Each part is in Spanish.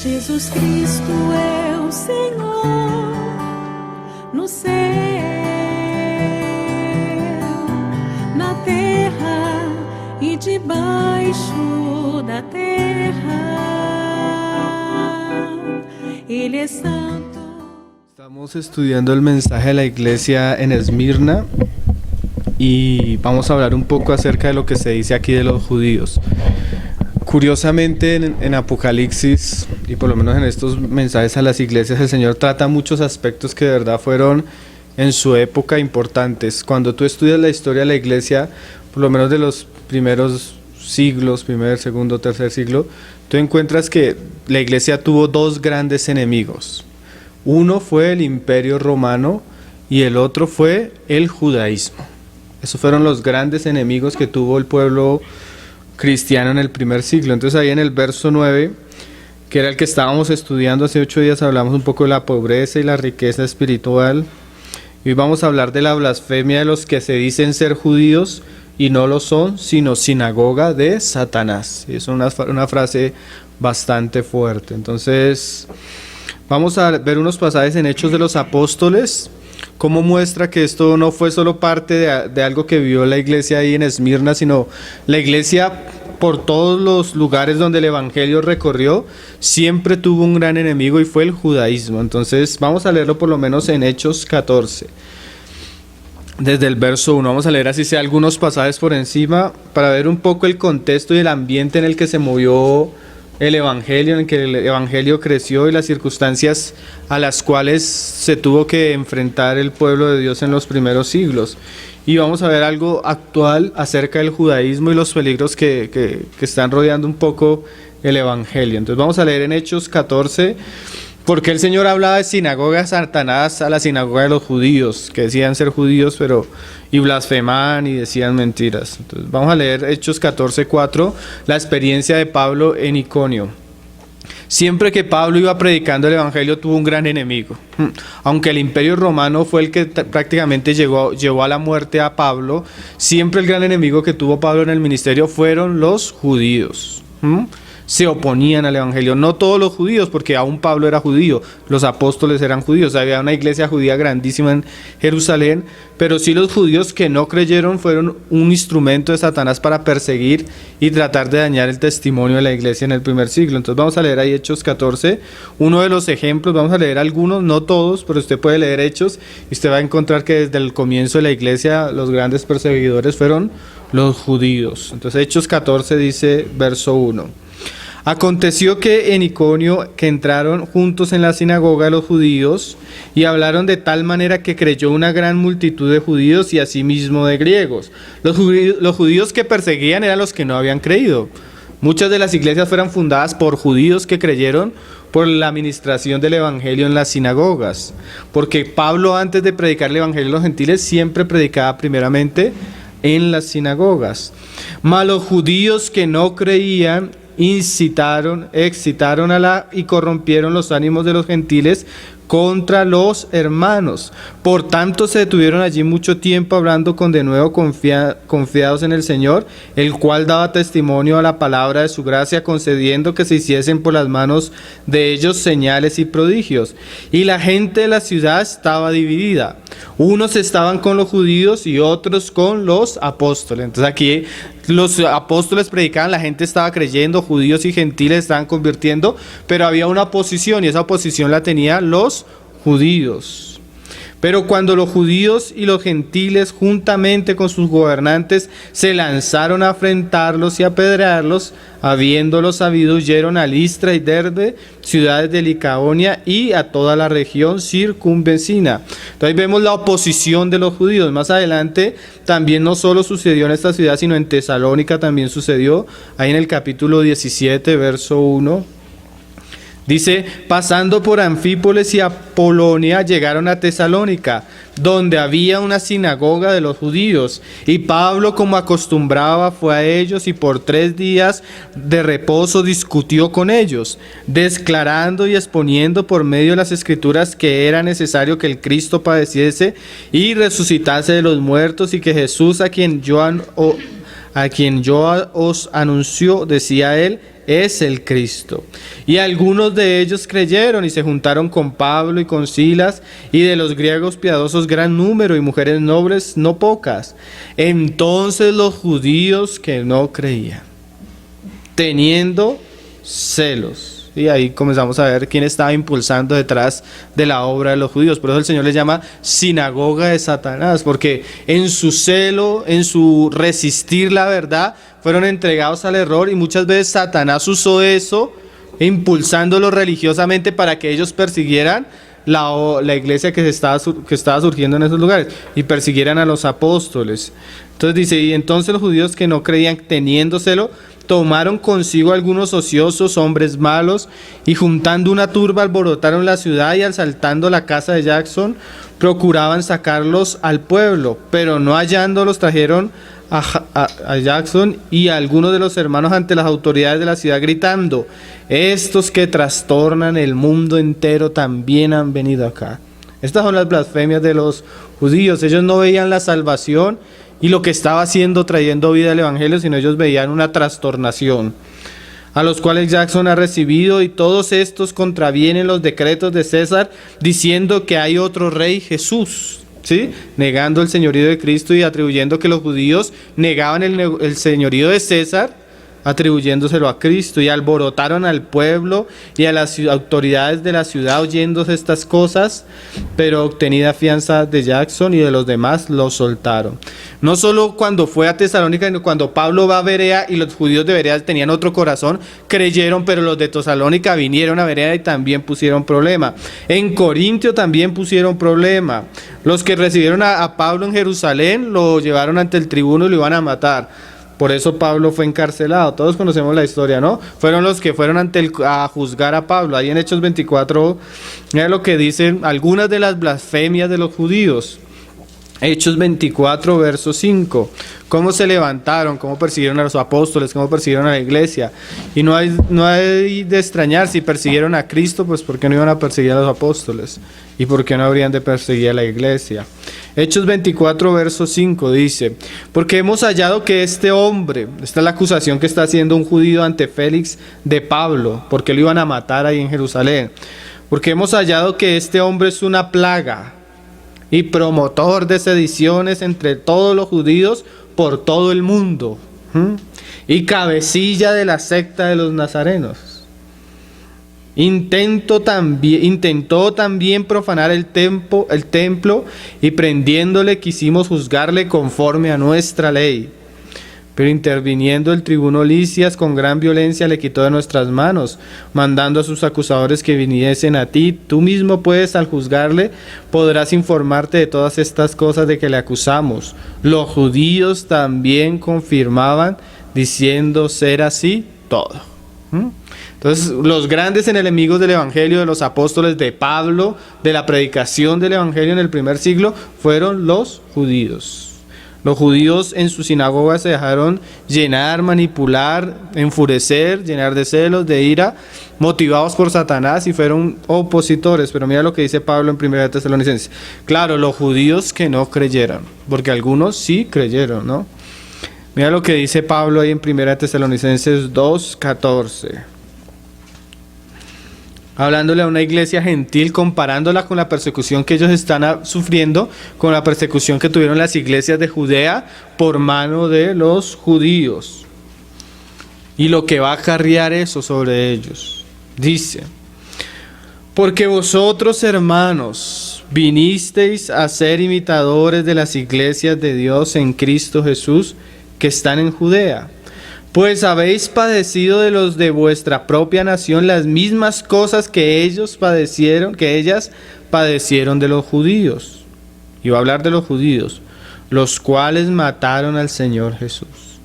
Jesus Cristo é o Senhor no céu, na terra e debaixo da terra. Ele é santo. Estamos estudiando el mensaje de la iglesia en Esmirna y vamos a hablar un poco acerca de lo que se dice aquí de los judíos. Curiosamente en Apocalipsis, y por lo menos en estos mensajes a las iglesias, el Señor trata muchos aspectos que de verdad fueron en su época importantes. Cuando tú estudias la historia de la iglesia, por lo menos de los primeros siglos, primer, segundo, tercer siglo, tú encuentras que la iglesia tuvo dos grandes enemigos. Uno fue el Imperio Romano y el otro fue el judaísmo. Esos fueron los grandes enemigos que tuvo el pueblo cristiano en el primer siglo. Entonces ahí en el verso 9, que era el que estábamos estudiando hace 8 días, hablamos un poco de la pobreza y la riqueza espiritual. Y hoy vamos a hablar de la blasfemia de los que se dicen ser judíos y no lo son, sino sinagoga de Satanás. Y es una frase bastante fuerte. Entonces vamos a ver unos pasajes en Hechos de los Apóstoles, cómo muestra que esto no fue solo parte de algo que vio la iglesia ahí en Esmirna, sino la iglesia por todos los lugares donde el evangelio recorrió, siempre tuvo un gran enemigo y fue el judaísmo. Entonces vamos a leerlo por lo menos en Hechos 14, desde el verso 1. Vamos a leer así sea algunos pasajes por encima para ver un poco el contexto y el ambiente en el que se movió el evangelio, en que el evangelio creció y las circunstancias a las cuales se tuvo que enfrentar el pueblo de Dios en los primeros siglos. Y vamos a ver algo actual acerca del judaísmo y los peligros que están rodeando un poco el evangelio. Entonces vamos a leer en Hechos 14, porque el Señor hablaba de sinagoga de Satanás a la sinagoga de los judíos, que decían ser judíos, y blasfemaban y decían mentiras. Entonces vamos a leer Hechos 14:4, la experiencia de Pablo en Iconio. Siempre que Pablo iba predicando el evangelio tuvo un gran enemigo. Aunque el Imperio Romano fue el que prácticamente llevó a la muerte a Pablo, siempre el gran enemigo que tuvo Pablo en el ministerio fueron los judíos. Se oponían al evangelio, no todos los judíos, porque aún Pablo era judío, los apóstoles eran judíos, había una iglesia judía grandísima en Jerusalén, pero sí los judíos que no creyeron fueron un instrumento de Satanás para perseguir y tratar de dañar el testimonio de la iglesia en el primer siglo. Entonces vamos a leer ahí Hechos 14, uno de los ejemplos, vamos a leer algunos, no todos, pero usted puede leer Hechos y usted va a encontrar que desde el comienzo de la iglesia los grandes perseguidores fueron los judíos. Entonces Hechos 14 dice, verso 1. Aconteció que en Iconio que entraron juntos en la sinagoga de los judíos y hablaron de tal manera que creyó una gran multitud de judíos y asimismo de griegos. Los judíos que perseguían eran los que no habían creído. Muchas de las iglesias fueron fundadas por judíos que creyeron por la administración del evangelio en las sinagogas. Porque Pablo, antes de predicar el evangelio a los gentiles, siempre predicaba primeramente en las sinagogas. Mas los judíos que no creían excitaron y corrompieron los ánimos de los gentiles contra los hermanos. Por tanto se detuvieron allí mucho tiempo hablando con de nuevo confiados en el Señor, el cual daba testimonio a la palabra de su gracia, concediendo que se hiciesen por las manos de ellos señales y prodigios. Y la gente de la ciudad estaba dividida. Unos estaban con los judíos y otros con los apóstoles. Entonces aquí los apóstoles predicaban, la gente estaba creyendo, judíos y gentiles estaban convirtiendo, pero había una oposición y esa oposición la tenían los judíos. Pero cuando los judíos y los gentiles juntamente con sus gobernantes se lanzaron a afrentarlos y a apedrearlos, habiéndolo sabido, huyeron a Listra y Derbe, ciudades de Licaonia y a toda la región circunvecina. Entonces vemos la oposición de los judíos. Más adelante también no solo sucedió en esta ciudad, sino en Tesalónica también sucedió, ahí en el capítulo 17, verso 1. Dice, pasando por Anfípolis y Apolonia, llegaron a Tesalónica, donde había una sinagoga de los judíos. Y Pablo, como acostumbraba, fue a ellos y por 3 días de reposo discutió con ellos, declarando y exponiendo por medio de las Escrituras que era necesario que el Cristo padeciese y resucitase de los muertos, y que Jesús, a quien yo os anunció, decía él, es el Cristo. Y algunos de ellos creyeron y se juntaron con Pablo y con Silas, y de los griegos piadosos gran número, y mujeres nobles no pocas. Entonces los judíos que no creían, teniendo celos. Y ahí comenzamos a ver quién estaba impulsando detrás de la obra de los judíos. Por eso el Señor les llama sinagoga de Satanás, porque en su celo, en su resistir la verdad, fueron entregados al error, y muchas veces Satanás usó eso, impulsándolo religiosamente para que ellos persiguieran la iglesia que estaba surgiendo en esos lugares, y persiguieran a los apóstoles. Entonces dice, y entonces los judíos que no creían, teniendo celo, tomaron consigo algunos ociosos, hombres malos, y juntando una turba alborotaron la ciudad, y asaltando la casa de Jackson, procuraban sacarlos al pueblo, pero no hallándolos trajeron a Jackson y a algunos de los hermanos ante las autoridades de la ciudad, gritando: estos que trastornan el mundo entero también han venido acá. Estas son las blasfemias de los judíos. Ellos no veían la salvación y lo que estaba haciendo, trayendo vida al evangelio, sino ellos veían una trastornación, a los cuales Jackson ha recibido, y todos estos contravienen los decretos de César, diciendo que hay otro rey, Jesús, ¿sí? Negando el señorío de Cristo y atribuyendo que los judíos negaban el señorío de César, atribuyéndoselo a Cristo, y alborotaron al pueblo y a las autoridades de la ciudad oyéndose estas cosas, pero obtenida fianza de Jackson y de los demás, los soltaron. No solo cuando fue a Tesalónica, sino cuando Pablo va a Berea, y los judíos de Berea tenían otro corazón, creyeron, pero los de Tesalónica vinieron a Berea y también pusieron problema. En Corintio también pusieron problema. Los que recibieron a Pablo en Jerusalén lo llevaron ante el tribuno y lo iban a matar. Por eso Pablo fue encarcelado. Todos conocemos la historia, ¿no? Fueron los que fueron a juzgar a Pablo. Ahí en Hechos 24, mira lo que dicen algunas de las blasfemias de los judíos. Hechos 24, verso 5. Cómo se levantaron, cómo persiguieron a los apóstoles, cómo persiguieron a la iglesia. Y no hay de extrañar, si persiguieron a Cristo, pues ¿por qué no iban a perseguir a los apóstoles? ¿Y por qué no habrían de perseguir a la iglesia? Hechos 24, verso 5 dice: porque hemos hallado que este hombre, esta es la acusación que está haciendo un judío ante Félix de Pablo, porque lo iban a matar ahí en Jerusalén. Porque hemos hallado que este hombre es una plaga y promotor de sediciones entre todos los judíos por todo el mundo, y cabecilla de la secta de los nazarenos. Intentó también profanar el templo, y prendiéndole quisimos juzgarle conforme a nuestra ley. Pero interviniendo el tribuno Licias, con gran violencia le quitó de nuestras manos, mandando a sus acusadores que viniesen a ti. Tú mismo pues, al juzgarle, podrás informarte de todas estas cosas de que le acusamos. Los judíos también confirmaban, diciendo ser así todo. Entonces, los grandes enemigos del evangelio, de los apóstoles, de Pablo, de la predicación del evangelio en el primer siglo, fueron los judíos. Los judíos en sus sinagogas se dejaron llenar, manipular, enfurecer, llenar de celos, de ira, motivados por Satanás, y fueron opositores. Pero mira lo que dice Pablo en 1 Tesalonicenses. Claro, los judíos que no creyeron, porque algunos sí creyeron, ¿no? Mira lo que dice Pablo ahí en 1 Tesalonicenses 2:14. Hablándole a una iglesia gentil, comparándola con la persecución que ellos están sufriendo, con la persecución que tuvieron las iglesias de Judea por mano de los judíos, y lo que va a acarrear eso sobre ellos. Dice: porque vosotros, hermanos, vinisteis a ser imitadores de las iglesias de Dios en Cristo Jesús que están en Judea. Pues habéis padecido de los de vuestra propia nación las mismas cosas que ellas padecieron de los judíos. Y va a hablar de los judíos, los cuales mataron al Señor Jesús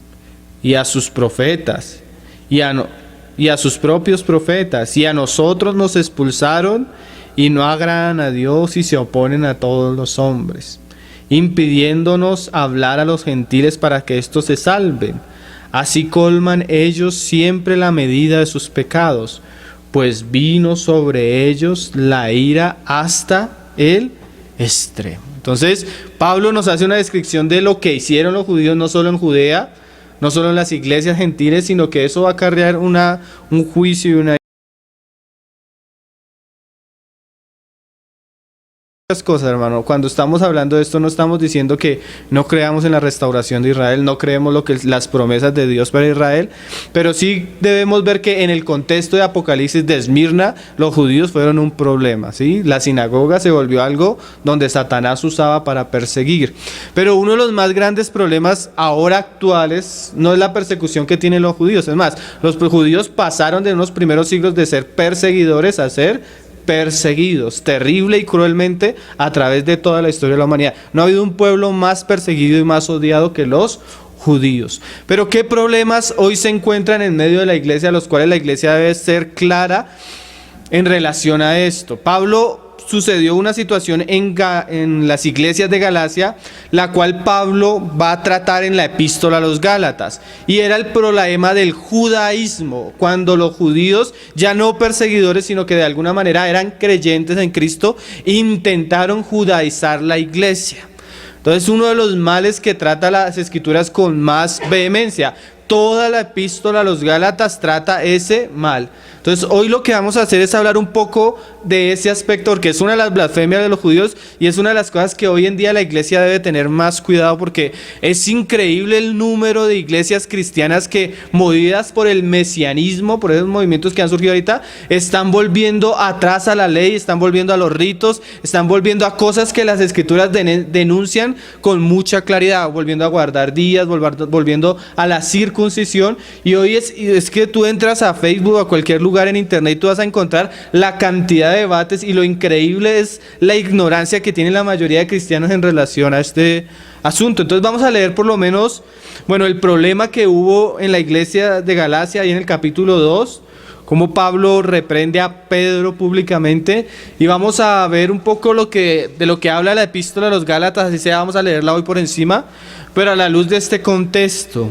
y a sus profetas y a sus propios profetas, y a nosotros nos expulsaron, y no agradan a Dios y se oponen a todos los hombres, impidiéndonos hablar a los gentiles para que éstos se salven. Así colman ellos siempre la medida de sus pecados, pues vino sobre ellos la ira hasta el extremo. Entonces, Pablo nos hace una descripción de lo que hicieron los judíos, no solo en Judea, no solo en las iglesias gentiles, sino que eso va a acarrear un juicio y una muchas cosas, hermano. Cuando estamos hablando de esto, no estamos diciendo que no creamos en la restauración de Israel, no creemos las promesas de Dios para Israel, pero sí debemos ver que en el contexto de Apocalipsis de Esmirna, los judíos fueron un problema, ¿sí? La sinagoga se volvió algo donde Satanás usaba para perseguir. Pero uno de los más grandes problemas ahora actuales no es la persecución que tienen los judíos. Es más, los judíos pasaron de unos primeros siglos de ser perseguidores a ser perseguidos terrible y cruelmente a través de toda la historia de la humanidad. No ha habido un pueblo más perseguido y más odiado que los judíos. Pero ¿qué problemas hoy se encuentran en medio de la iglesia, los cuales la iglesia debe ser clara en relación a esto? Sucedió una situación en las iglesias de Galacia, la cual Pablo va a tratar en la epístola a los Gálatas, y era el problema del judaísmo, cuando los judíos, ya no perseguidores, sino que de alguna manera eran creyentes en Cristo, intentaron judaizar la iglesia. Entonces, uno de los males que trata las escrituras con más vehemencia, toda la epístola a los Gálatas trata ese mal. Entonces hoy lo que vamos a hacer es hablar un poco de ese aspecto, porque es una de las blasfemias de los judíos y es una de las cosas que hoy en día la iglesia debe tener más cuidado, porque es increíble el número de iglesias cristianas que, movidas por el mesianismo, por esos movimientos que han surgido ahorita, están volviendo atrás a la ley, están volviendo a los ritos, están volviendo a cosas que las escrituras denuncian con mucha claridad, volviendo a guardar días, volviendo a la circuncisión. Y hoy es que tú entras a Facebook o a cualquier lugar en internet y tú vas a encontrar la cantidad de debates, y lo increíble es la ignorancia que tiene la mayoría de cristianos en relación a este asunto. Entonces vamos a leer por lo menos, el problema que hubo en la iglesia de Galacia, ahí en el capítulo 2, cómo Pablo reprende a Pedro públicamente, y vamos a ver un poco de lo que habla la epístola a los Gálatas, así sea, vamos a leerla hoy por encima, pero a la luz de este contexto.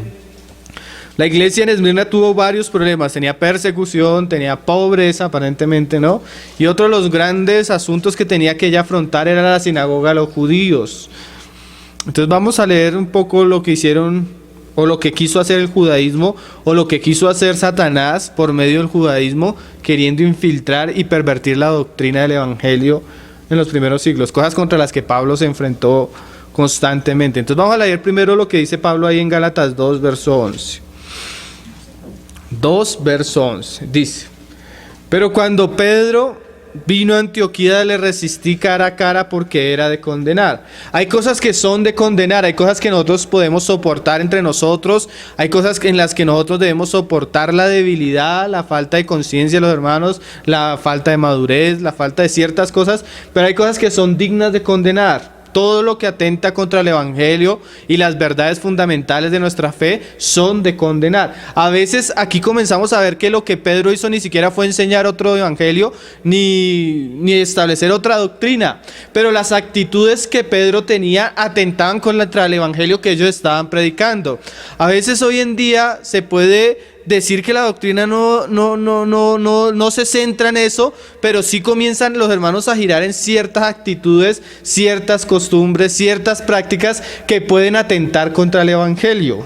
La iglesia en Esmirna tuvo varios problemas, tenía persecución, tenía pobreza aparentemente, ¿no? Y otro de los grandes asuntos que tenía que ella afrontar era la sinagoga de los judíos. Entonces vamos a leer un poco lo que hicieron, o lo que quiso hacer el judaísmo, o lo que quiso hacer Satanás por medio del judaísmo, queriendo infiltrar y pervertir la doctrina del evangelio en los primeros siglos, cosas contra las que Pablo se enfrentó constantemente. Entonces vamos a leer primero lo que dice Pablo ahí en Gálatas 2, verso 11. 2, verso 11, dice: pero cuando Pedro vino a Antioquía, le resistí cara a cara, porque era de condenar. Hay cosas que son de condenar, hay cosas que nosotros podemos soportar entre nosotros, hay cosas en las que nosotros debemos soportar la debilidad, la falta de conciencia de los hermanos, la falta de madurez, la falta de ciertas cosas, pero hay cosas que son dignas de condenar. Todo lo que atenta contra el evangelio y las verdades fundamentales de nuestra fe son de condenar. A veces aquí comenzamos a ver que lo que Pedro hizo ni siquiera fue enseñar otro evangelio ni establecer otra doctrina, pero las actitudes que Pedro tenía atentaban contra el evangelio que ellos estaban predicando. A veces hoy en día se puede decir que la doctrina no se centra en eso, pero sí comienzan los hermanos a girar en ciertas actitudes, ciertas costumbres, ciertas prácticas que pueden atentar contra el evangelio,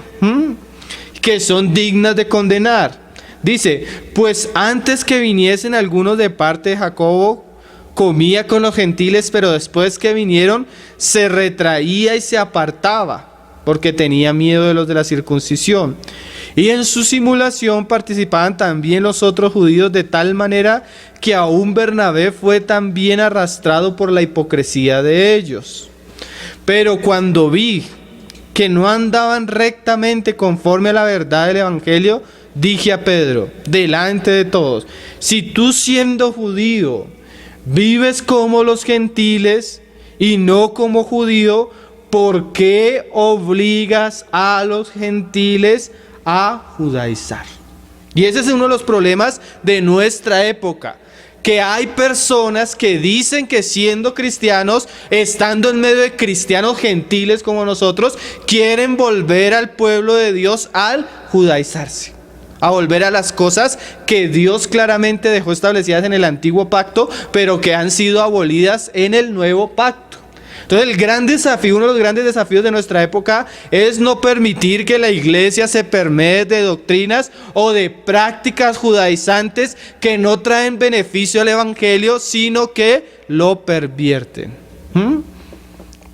que son dignas de condenar. Dice: pues antes que viniesen algunos de parte de Jacobo, comía con los gentiles, pero después que vinieron se retraía y se apartaba, porque tenía miedo de los de la circuncisión. Y en su simulación participaban también los otros judíos, de tal manera que aún Bernabé fue también arrastrado por la hipocresía de ellos. Pero cuando vi que no andaban rectamente conforme a la verdad del evangelio, dije a Pedro, delante de todos: si tú, siendo judío, vives como los gentiles y no como judío, ¿por qué obligas a los gentiles a judaizar? Y ese es uno de los problemas de nuestra época, que hay personas que dicen que, siendo cristianos, estando en medio de cristianos gentiles como nosotros, quieren volver al pueblo de Dios al judaizarse, a volver a las cosas que Dios claramente dejó establecidas en el antiguo pacto, pero que han sido abolidas en el nuevo pacto. Entonces el gran desafío, uno de los grandes desafíos de nuestra época es no permitir que la iglesia se permee de doctrinas o de prácticas judaizantes que no traen beneficio al evangelio, sino que lo pervierten.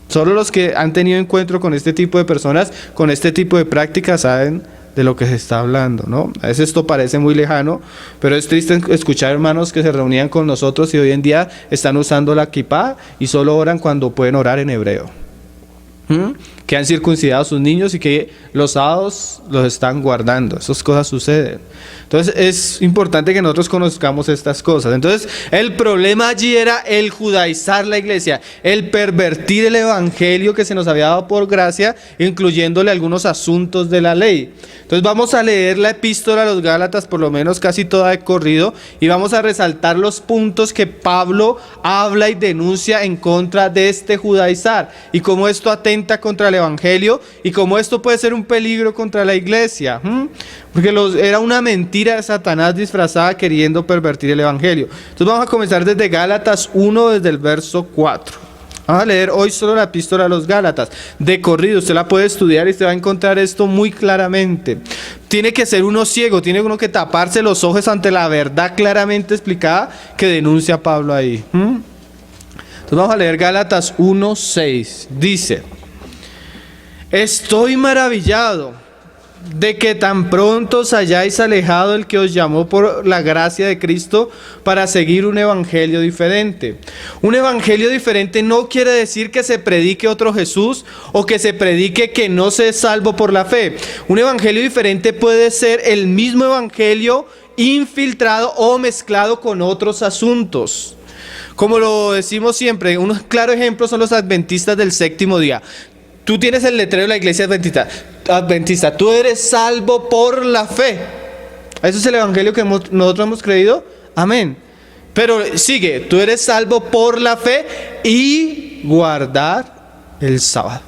Solo los que han tenido encuentro con este tipo de personas, con este tipo de prácticas, saben de lo que se está hablando, ¿no? A veces esto parece muy lejano, pero es triste escuchar hermanos que se reunían con nosotros y hoy en día están usando la kipá y solo oran cuando pueden orar en hebreo. Que han circuncidado a sus niños y que los sábados los están guardando. Esas cosas suceden. Entonces es importante que nosotros conozcamos estas cosas. Entonces el problema allí era el judaizar la iglesia, el pervertir el evangelio que se nos había dado por gracia, incluyéndole algunos asuntos de la ley. Entonces vamos a leer la epístola a los Gálatas, por lo menos casi toda de corrido, y vamos a resaltar los puntos que Pablo habla y denuncia en contra de este judaizar y cómo esto atenta contra el evangelio y cómo esto puede ser un peligro contra la iglesia. Porque era una mentira de Satanás disfrazada queriendo pervertir el evangelio. Entonces vamos a comenzar desde Gálatas 1, desde el verso 4. Vamos a leer hoy solo la epístola a los Gálatas. De corrido, usted la puede estudiar y usted va a encontrar esto muy claramente. Tiene que ser uno ciego, tiene uno que taparse los ojos ante la verdad claramente explicada que denuncia Pablo ahí. Entonces vamos a leer Gálatas 1, 6. Dice: estoy maravillado de que tan pronto os hayáis alejado del que os llamó por la gracia de Cristo para seguir un evangelio diferente. Un evangelio diferente no quiere decir que se predique otro Jesús o que se predique que no se es salvo por la fe. Un evangelio diferente puede ser el mismo evangelio infiltrado o mezclado con otros asuntos. Como lo decimos siempre, un claro ejemplo son los adventistas del séptimo día. Tú tienes el letrero de la iglesia adventista. Tú eres salvo por la fe. ¿Eso es el evangelio que nosotros hemos creído? Amén. Pero sigue, tú eres salvo por la fe y guardar el sábado.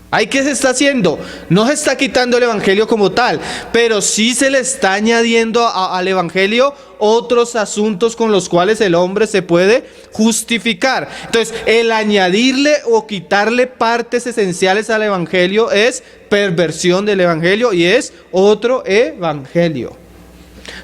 ¿Ahí qué se está haciendo? No se está quitando el evangelio como tal, pero sí se le está añadiendo al evangelio otros asuntos con los cuales el hombre se puede justificar. Entonces, el añadirle o quitarle partes esenciales al evangelio es perversión del evangelio y es otro evangelio.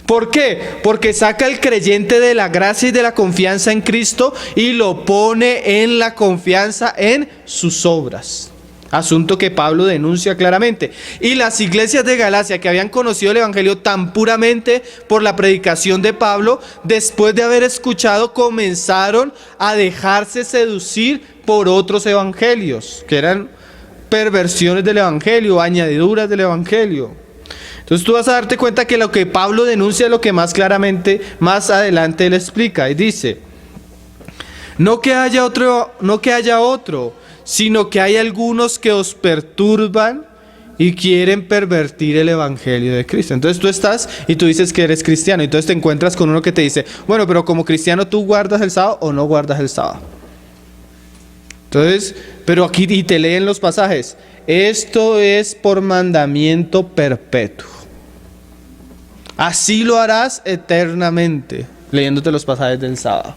¿Por qué? Porque saca al creyente de la gracia y de la confianza en Cristo y lo pone en la confianza en sus obras. Asunto que Pablo denuncia claramente. Y las iglesias de Galacia, que habían conocido el evangelio tan puramente por la predicación de Pablo, después de haber escuchado, comenzaron a dejarse seducir por otros evangelios, que eran perversiones del evangelio, añadiduras del evangelio. Entonces tú vas a darte cuenta que lo que Pablo denuncia es lo que más claramente, más adelante él explica. Y dice: no que haya otro, sino que hay algunos que os perturban y quieren pervertir el evangelio de Cristo. Entonces tú estás y tú dices que eres cristiano, y entonces te encuentras con uno que te dice: bueno, pero como cristiano, ¿tú guardas el sábado o no guardas el sábado? Entonces, pero aquí y te leen los pasajes: esto es por mandamiento perpetuo, así lo harás eternamente, leyéndote los pasajes del sábado.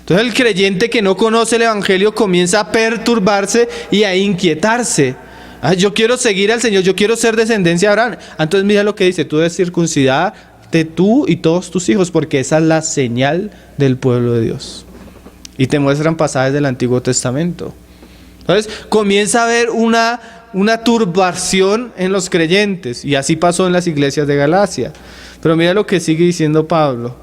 Entonces el creyente que no conoce el evangelio comienza a perturbarse y a inquietarse. Yo quiero seguir al Señor, yo quiero ser descendencia de Abraham. Entonces mira lo que dice: tú debes circuncidarte tú y todos tus hijos, porque esa es la señal del pueblo de Dios. Y te muestran pasajes del Antiguo Testamento. Entonces comienza a haber una turbación en los creyentes, y así pasó en las iglesias de Galacia. Pero mira lo que sigue diciendo Pablo: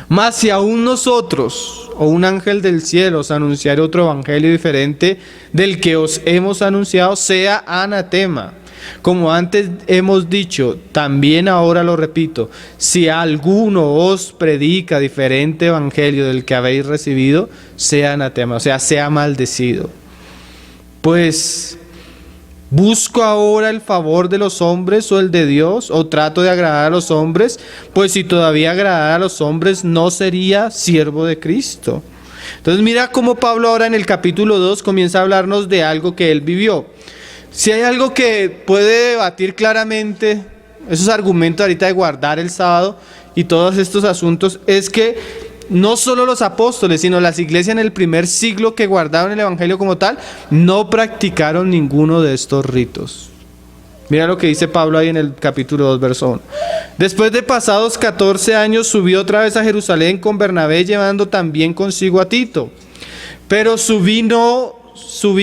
mas si aún nosotros o un ángel del cielo os anunciare otro evangelio diferente del que os hemos anunciado, sea anatema. Como antes hemos dicho, también ahora lo repito: si alguno os predica diferente evangelio del que habéis recibido, sea anatema, o sea, sea maldecido. Pues, ¿busco ahora el favor de los hombres o el de Dios? ¿O trato de agradar a los hombres? Pues si todavía agradara a los hombres, no sería siervo de Cristo. Entonces mira cómo Pablo ahora en el capítulo 2 comienza a hablarnos de algo que él vivió. Si hay algo que puede debatir claramente esos argumentos ahorita de guardar el sábado y todos estos asuntos, es que no solo los apóstoles, sino las iglesias en el primer siglo que guardaron el evangelio como tal, no practicaron ninguno de estos ritos. Mira lo que dice Pablo ahí en el capítulo 2, verso 1. Después de pasados 14 años, subió otra vez a Jerusalén con Bernabé, llevando también consigo a Tito. Pero subí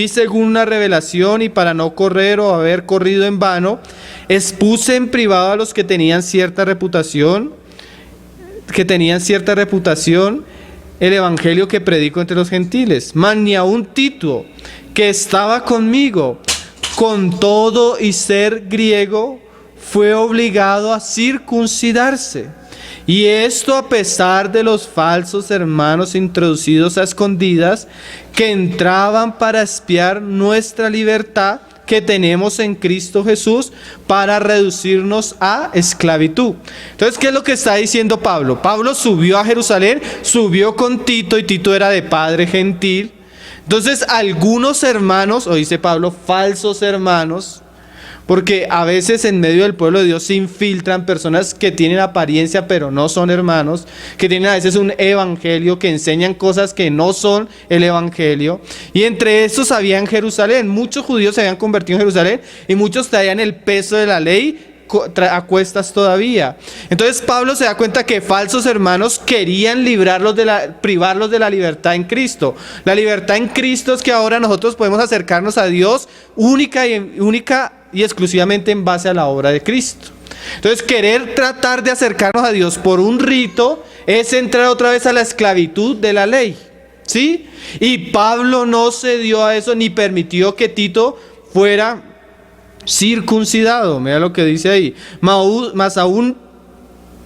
según una revelación, y para no correr o haber corrido en vano, expuse en privado a los que tenían cierta reputación, el evangelio que predico entre los gentiles. Mas ni aun Tito, que estaba conmigo, con todo y ser griego, fue obligado a circuncidarse. Y esto a pesar de los falsos hermanos introducidos a escondidas, que entraban para espiar nuestra libertad que tenemos en Cristo Jesús, para reducirnos a esclavitud. Entonces, ¿qué es lo que está diciendo Pablo? Pablo subió a Jerusalén, subió con Tito, y Tito era de padre gentil. Entonces, algunos hermanos, o dice Pablo, falsos hermanos, porque a veces en medio del pueblo de Dios se infiltran personas que tienen apariencia pero no son hermanos, que tienen a veces un evangelio, que enseñan cosas que no son el evangelio. Y entre estos había en Jerusalén, muchos judíos se habían convertido en Jerusalén, y muchos traían el peso de la ley a cuestas todavía. Entonces Pablo se da cuenta que falsos hermanos querían privarlos de la libertad en Cristo. La libertad en Cristo es que ahora nosotros podemos acercarnos a Dios única y exclusivamente en base a la obra de Cristo. Entonces, querer tratar de acercarnos a Dios por un rito es entrar otra vez a la esclavitud de la ley, ¿sí? Y Pablo no cedió a eso, ni permitió que Tito fuera circuncidado. Mira lo que dice ahí.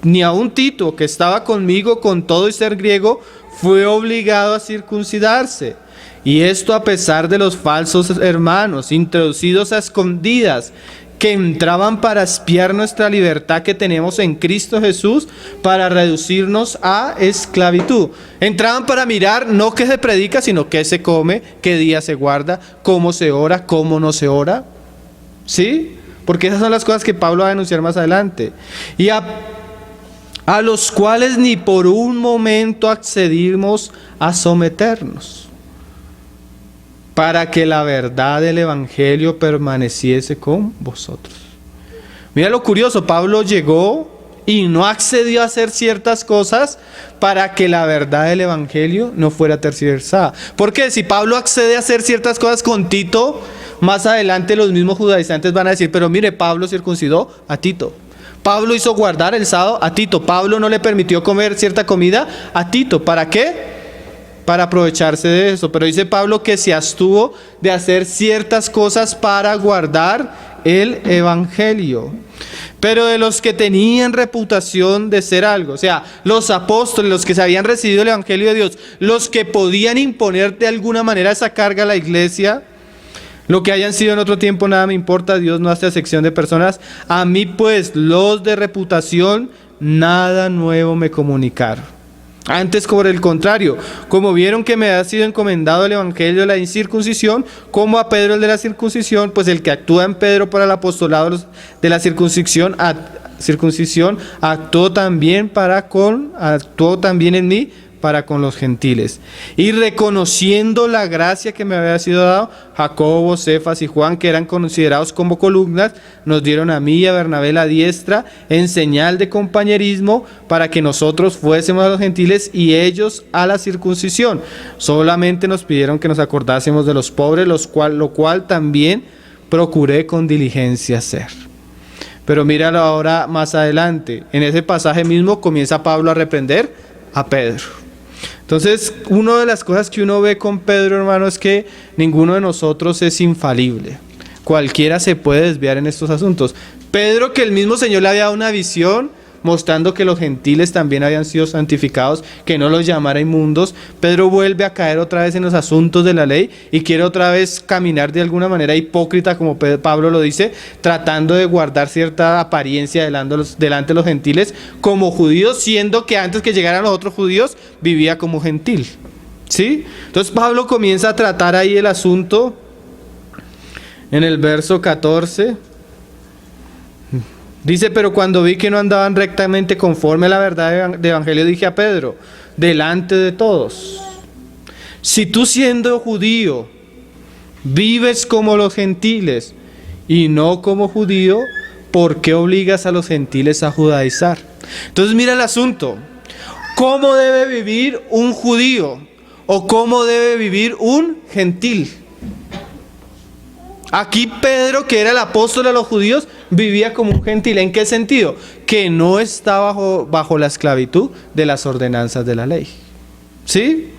Ni aun Tito, que estaba conmigo con todo y ser griego, fue obligado a circuncidarse. Y esto a pesar de los falsos hermanos introducidos a escondidas, que entraban para espiar nuestra libertad que tenemos en Cristo Jesús, para reducirnos a esclavitud. Entraban para mirar no qué se predica, sino qué se come, qué día se guarda, cómo se ora, cómo no se ora. ¿Sí? Porque esas son las cosas que Pablo va a denunciar más adelante. Y a los cuales ni por un momento accedimos a someternos, para que la verdad del evangelio permaneciese con vosotros. Mira lo curioso, Pablo llegó y no accedió a hacer ciertas cosas para que la verdad del evangelio no fuera tergiversada. Porque si Pablo accede a hacer ciertas cosas con Tito, más adelante los mismos judaizantes van a decir, pero mire, Pablo circuncidó a Tito. Pablo hizo guardar el sábado a Tito. Pablo no le permitió comer cierta comida a Tito. ¿Para qué? Para aprovecharse de eso. Pero dice Pablo que se abstuvo de hacer ciertas cosas para guardar el evangelio. Pero de los que tenían reputación de ser algo, o sea, los apóstoles, los que se habían recibido el evangelio de Dios, los que podían imponer de alguna manera esa carga a la iglesia, lo que hayan sido en otro tiempo, nada me importa, Dios no hace acepción de personas. A mí pues, los de reputación, nada nuevo me comunicaron. Antes, por el contrario, como vieron que me ha sido encomendado el evangelio de la incircuncisión, como a Pedro el de la circuncisión, pues el que actúa en Pedro para el apostolado de la circuncisión actuó también en mí para con los gentiles. Y reconociendo la gracia que me había sido dado, Jacobo, Cefas y Juan, que eran considerados como columnas, nos dieron a mí y a Bernabé la diestra en señal de compañerismo, para que nosotros fuésemos a los gentiles y ellos a la circuncisión. Solamente nos pidieron que nos acordásemos de los pobres, lo cual también procuré con diligencia hacer. Pero míralo ahora más adelante. En ese pasaje mismo comienza Pablo a reprender a Pedro. Entonces, una de las cosas que uno ve con Pedro, hermano, es que ninguno de nosotros es infalible. Cualquiera se puede desviar en estos asuntos. Pedro, que el mismo Señor le había dado una visión, mostrando que los gentiles también habían sido santificados, que no los llamara inmundos. Pedro vuelve a caer otra vez en los asuntos de la ley y quiere otra vez caminar de alguna manera hipócrita, como Pablo lo dice, tratando de guardar cierta apariencia delante de los gentiles como judíos, siendo que antes que llegaran los otros judíos vivía como gentil. ¿Sí? Entonces Pablo comienza a tratar ahí el asunto en el verso 14. Dice, pero cuando vi que no andaban rectamente conforme a la verdad del Evangelio, dije a Pedro, delante de todos, si tú siendo judío vives como los gentiles y no como judío, ¿por qué obligas a los gentiles a judaizar? Entonces mira el asunto, ¿cómo debe vivir un judío o cómo debe vivir un gentil? Aquí Pedro, que era el apóstol de los judíos, vivía como un gentil. ¿En qué sentido? Que no está bajo la esclavitud de las ordenanzas de la ley. ¿Sí?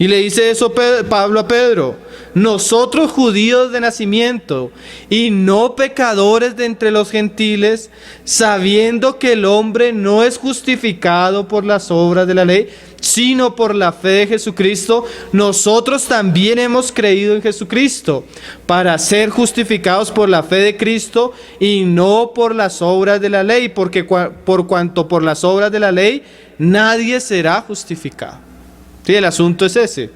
Y le dice eso Pablo a Pedro. Nosotros judíos de nacimiento y no pecadores de entre los gentiles, sabiendo que el hombre no es justificado por las obras de la ley, sino por la fe de Jesucristo, nosotros también hemos creído en Jesucristo para ser justificados por la fe de Cristo y no por las obras de la ley, porque por cuanto por las obras de la ley nadie será justificado. Sí, el asunto es ese.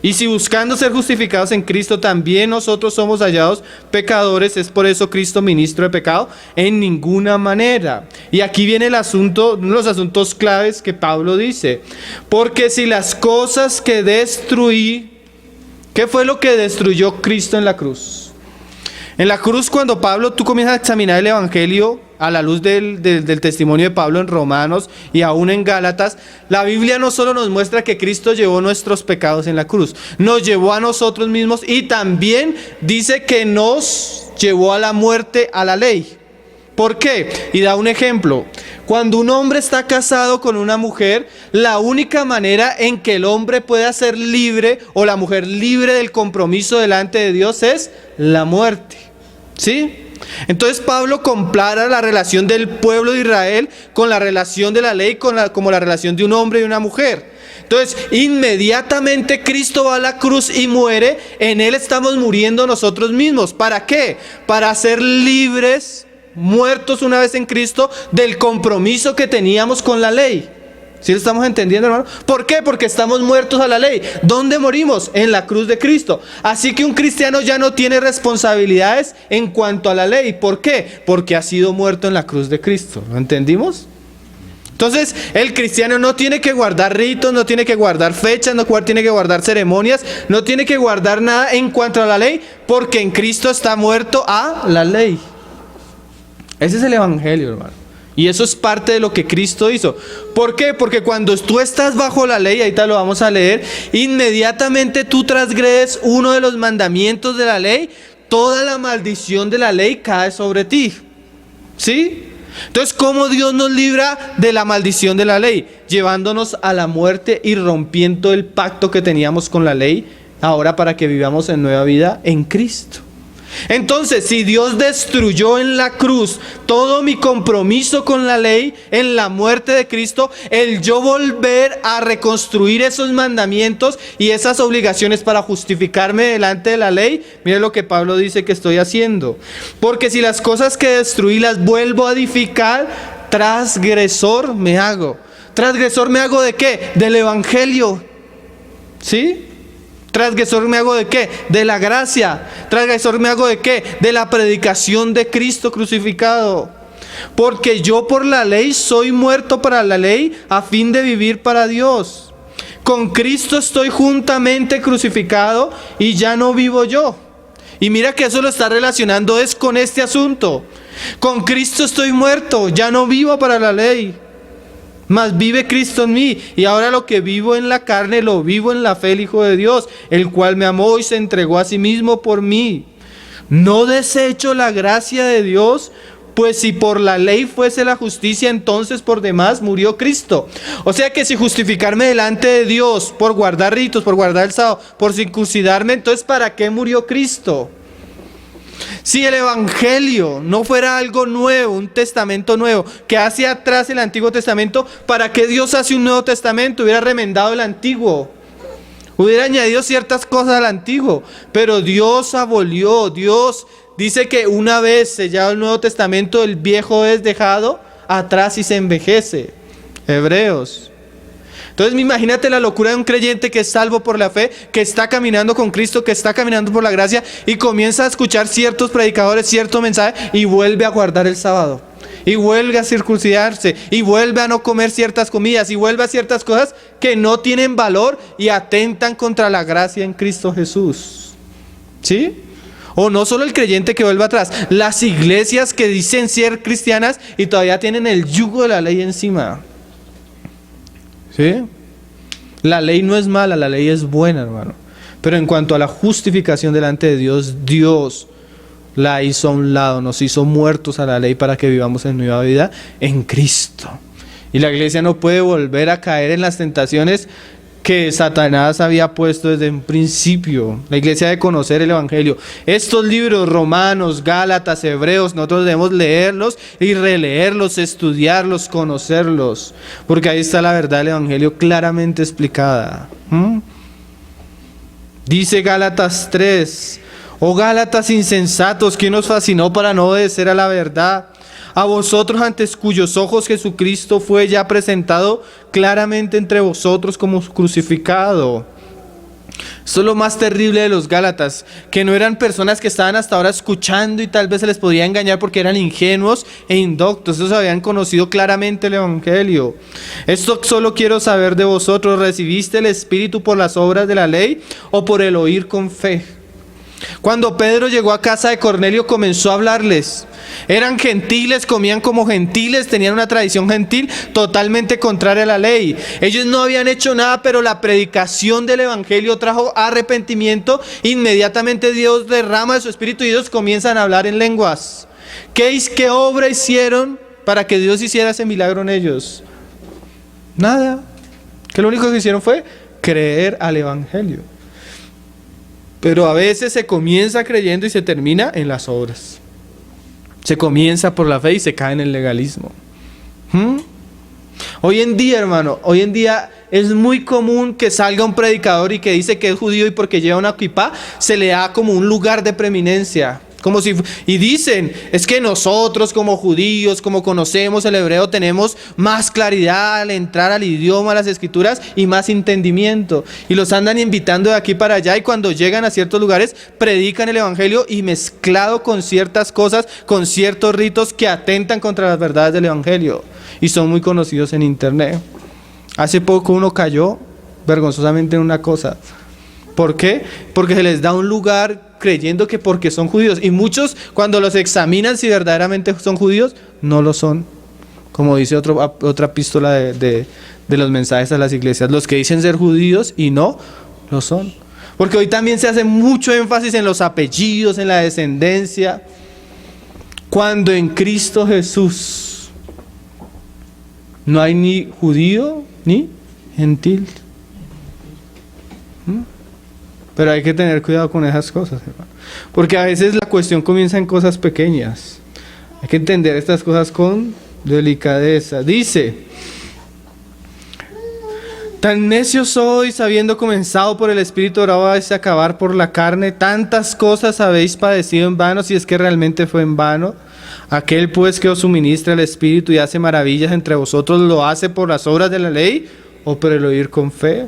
Y si buscando ser justificados en Cristo también nosotros somos hallados pecadores, ¿es por eso Cristo ministro de pecado? En ninguna manera. Y aquí viene el asunto, uno de los asuntos claves que Pablo dice. Porque si las cosas que destruí, ¿qué fue lo que destruyó Cristo en la cruz? En la cruz, cuando Pablo, tú comienzas a examinar el Evangelio a la luz del testimonio de Pablo en Romanos y aún en Gálatas, la Biblia no solo nos muestra que Cristo llevó nuestros pecados en la cruz, nos llevó a nosotros mismos y también dice que nos llevó a la muerte a la ley. ¿Por qué? Y da un ejemplo. Cuando un hombre está casado con una mujer, la única manera en que el hombre pueda ser libre o la mujer libre del compromiso delante de Dios es la muerte. ¿Sí? Entonces Pablo compara la relación del pueblo de Israel con la relación de la ley, como la relación de un hombre y una mujer. Entonces inmediatamente Cristo va a la cruz y muere, en Él estamos muriendo nosotros mismos. ¿Para qué? Para ser libres, muertos una vez en Cristo, del compromiso que teníamos con la ley. ¿Sí lo estamos entendiendo, hermano? ¿Por qué? Porque estamos muertos a la ley. ¿Dónde morimos? En la cruz de Cristo. Así que un cristiano ya no tiene responsabilidades en cuanto a la ley. ¿Por qué? Porque ha sido muerto en la cruz de Cristo. ¿Lo entendimos? Entonces, el cristiano no tiene que guardar ritos, no tiene que guardar fechas, no tiene que guardar ceremonias, no tiene que guardar nada en cuanto a la ley, porque en Cristo está muerto a la ley. Ese es el Evangelio, hermano. Y eso es parte de lo que Cristo hizo. ¿Por qué? Porque cuando tú estás bajo la ley, ahorita lo vamos a leer, inmediatamente tú transgredes uno de los mandamientos de la ley, toda la maldición de la ley cae sobre ti. ¿Sí? Entonces, ¿cómo Dios nos libra de la maldición de la ley? Llevándonos a la muerte y rompiendo el pacto que teníamos con la ley, ahora para que vivamos en nueva vida en Cristo. Entonces, si Dios destruyó en la cruz todo mi compromiso con la ley, en la muerte de Cristo, el yo volver a reconstruir esos mandamientos y esas obligaciones para justificarme delante de la ley, mire lo que Pablo dice que estoy haciendo. Porque si las cosas que destruí las vuelvo a edificar, transgresor me hago. ¿Transgresor me hago de qué? Del Evangelio. ¿Sí? ¿Transgresor me hago de qué? De la gracia. ¿Transgresor me hago de qué? De la predicación de Cristo crucificado. Porque yo por la ley soy muerto para la ley a fin de vivir para Dios. Con Cristo estoy juntamente crucificado y ya no vivo yo. Y mira que eso lo está relacionando es con este asunto. Con Cristo estoy muerto, ya no vivo para la ley. Mas vive Cristo en mí, y ahora lo que vivo en la carne, lo vivo en la fe del Hijo de Dios, el cual me amó y se entregó a sí mismo por mí. No desecho la gracia de Dios, pues si por la ley fuese la justicia, entonces por demás murió Cristo. O sea que si justificarme delante de Dios por guardar ritos, por guardar el sábado, por circuncidarme, entonces ¿para qué murió Cristo? Si el Evangelio no fuera algo nuevo, un testamento nuevo, que hacia atrás el Antiguo Testamento, ¿para qué Dios hace un Nuevo Testamento? Hubiera remendado el Antiguo, hubiera añadido ciertas cosas al Antiguo, pero Dios abolió, Dios dice que una vez sellado el Nuevo Testamento, el viejo es dejado atrás y se envejece. Hebreos. Entonces imagínate la locura de un creyente que es salvo por la fe, que está caminando con Cristo, que está caminando por la gracia y comienza a escuchar ciertos predicadores, cierto mensaje y vuelve a guardar el sábado. Y vuelve a circuncidarse, y vuelve a no comer ciertas comidas, y vuelve a ciertas cosas que no tienen valor y atentan contra la gracia en Cristo Jesús. ¿Sí? O no solo el creyente que vuelve atrás, las iglesias que dicen ser cristianas y todavía tienen el yugo de la ley encima. ¿Sí? La ley no es mala, la ley es buena, hermano. Pero en cuanto a la justificación delante de Dios, Dios la hizo a un lado, nos hizo muertos a la ley para que vivamos en nueva vida en Cristo. Y la iglesia no puede volver a caer en las tentaciones que Satanás había puesto desde un principio. La iglesia debe conocer el evangelio. Estos libros, Romanos, Gálatas, Hebreos, nosotros debemos leerlos y releerlos, estudiarlos, conocerlos, porque ahí está la verdad del evangelio claramente explicada. Dice Gálatas 3: oh Gálatas insensatos, ¿quién os fascinó para no obedecer a la verdad? A vosotros, ante cuyos ojos Jesucristo fue ya presentado claramente entre vosotros como crucificado. Esto es lo más terrible de los Gálatas, que no eran personas que estaban hasta ahora escuchando y tal vez se les podía engañar porque eran ingenuos e indoctos. Ellos habían conocido claramente el evangelio. Esto solo quiero saber de vosotros: ¿recibiste el Espíritu por las obras de la ley o por el oír con fe? Cuando Pedro llegó a casa de Cornelio, comenzó a hablarles. Eran gentiles, comían como gentiles, tenían una tradición gentil totalmente contraria a la ley. Ellos no habían hecho nada, pero la predicación del evangelio trajo arrepentimiento. Inmediatamente Dios derrama de su espíritu y ellos comienzan a hablar en lenguas. ¿Qué obra hicieron para que Dios hiciera ese milagro en ellos? Nada. Que lo único que hicieron fue creer al evangelio. Pero a veces se comienza creyendo y se termina en las obras. Se comienza por la fe y se cae en el legalismo. Hoy en día, hermano, hoy en día es muy común que salga un predicador y que dice que es judío y porque lleva una kipá se le da como un lugar de preeminencia. Y dicen, es que nosotros como judíos, como conocemos el hebreo, tenemos más claridad al entrar al idioma, a las escrituras y más entendimiento. Y los andan invitando de aquí para allá y cuando llegan a ciertos lugares predican el evangelio y mezclado con ciertas cosas, con ciertos ritos que atentan contra las verdades del evangelio. Y son muy conocidos en internet. Hace poco uno cayó vergonzosamente en una cosa. ¿Por qué? Porque se les da un lugar creyendo que porque son judíos. Y muchos, cuando los examinan si verdaderamente son judíos, no lo son. Como dice otra epístola de los mensajes a las iglesias. Los que dicen ser judíos y no lo son. Porque hoy también se hace mucho énfasis en los apellidos, en la descendencia. Cuando en Cristo Jesús no hay ni judío ni gentil. Pero hay que tener cuidado con esas cosas, hermano. Porque a veces la cuestión comienza en cosas pequeñas. Hay que entender estas cosas con delicadeza. Dice: tan necios sois, habiendo comenzado por el Espíritu, ahora vais a acabar por la carne. Tantas cosas habéis padecido en vano, si es que realmente fue en vano. Aquel pues que os suministra el Espíritu y hace maravillas entre vosotros, ¿lo hace por las obras de la ley o por el oír con fe?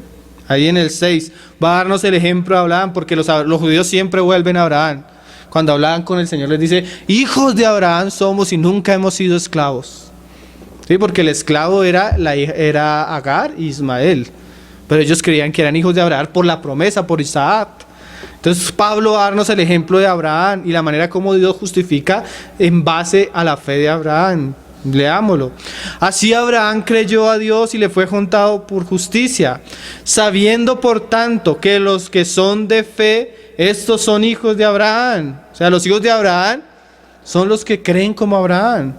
Ahí en el 6 va a darnos el ejemplo de Abraham, porque los judíos siempre vuelven a Abraham. Cuando hablaban con el Señor les dice: hijos de Abraham somos y nunca hemos sido esclavos. ¿Sí? Porque el esclavo era Agar y Ismael. Pero ellos creían que eran hijos de Abraham por la promesa, por Isaac. Entonces Pablo va a darnos el ejemplo de Abraham y la manera como Dios justifica en base a la fe de Abraham. Leámoslo. Así Abraham creyó a Dios y le fue contado por justicia, sabiendo por tanto que los que son de fe, estos son hijos de Abraham. O sea, los hijos de Abraham son los que creen como Abraham.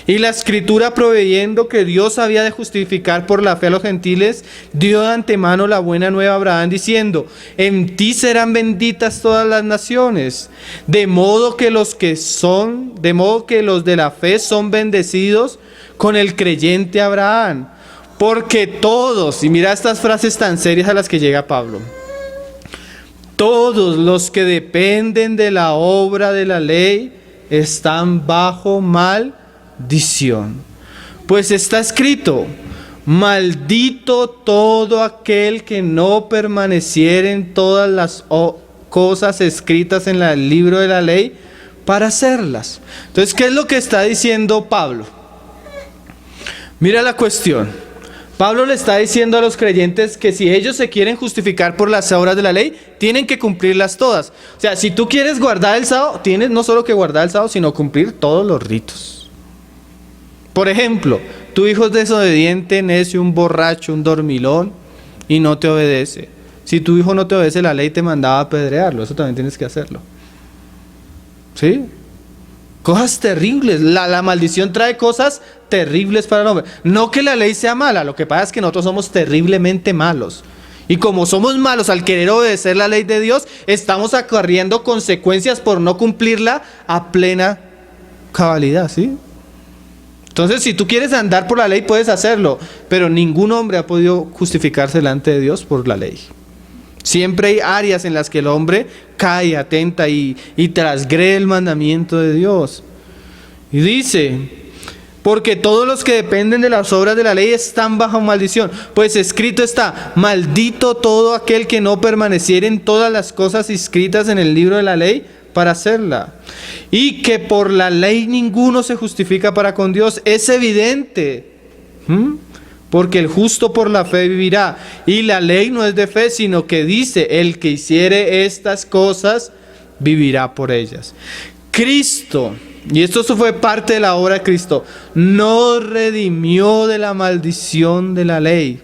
Y la Escritura, proveyendo que Dios había de justificar por la fe a los gentiles, dio de antemano la buena nueva a Abraham, diciendo: en ti serán benditas todas las naciones. De modo que los de la fe son bendecidos con el creyente Abraham. Porque todos, y mira estas frases tan serias a las que llega Pablo: todos los que dependen de la obra de la ley están bajo maldición. Pues está escrito: maldito todo aquel que no permaneciere en todas las cosas escritas en el libro de la ley para hacerlas. Entonces, ¿qué es lo que está diciendo Pablo? Mira la cuestión. Pablo le está diciendo a los creyentes que si ellos se quieren justificar por las obras de la ley, tienen que cumplirlas todas. O sea, si tú quieres guardar el sábado, tienes no solo que guardar el sábado, sino cumplir todos los ritos. Por ejemplo, tu hijo es desobediente, necio, un borracho, un dormilón y no te obedece. Si tu hijo no te obedece, la ley te mandaba a apedrearlo. Eso también tienes que hacerlo. ¿Sí? Cosas terribles. La maldición trae cosas terribles para el hombre. No que la ley sea mala, lo que pasa es que nosotros somos terriblemente malos. Y como somos malos al querer obedecer la ley de Dios, estamos acarreando consecuencias por no cumplirla a plena cabalidad, ¿sí? Entonces, si tú quieres andar por la ley, puedes hacerlo, pero ningún hombre ha podido justificarse delante de Dios por la ley. Siempre hay áreas en las que el hombre cae, atenta y transgrede el mandamiento de Dios. Y dice, porque todos los que dependen de las obras de la ley están bajo maldición. Pues escrito está, maldito todo aquel que no permaneciere en todas las cosas escritas en el libro de la ley para hacerla. Y que por la ley ninguno se justifica para con Dios. Es evidente. Porque el justo por la fe vivirá. Y la ley no es de fe, sino que dice, el que hiciere estas cosas, vivirá por ellas. Cristo, y esto fue parte de la obra de Cristo, nos redimió de la maldición de la ley.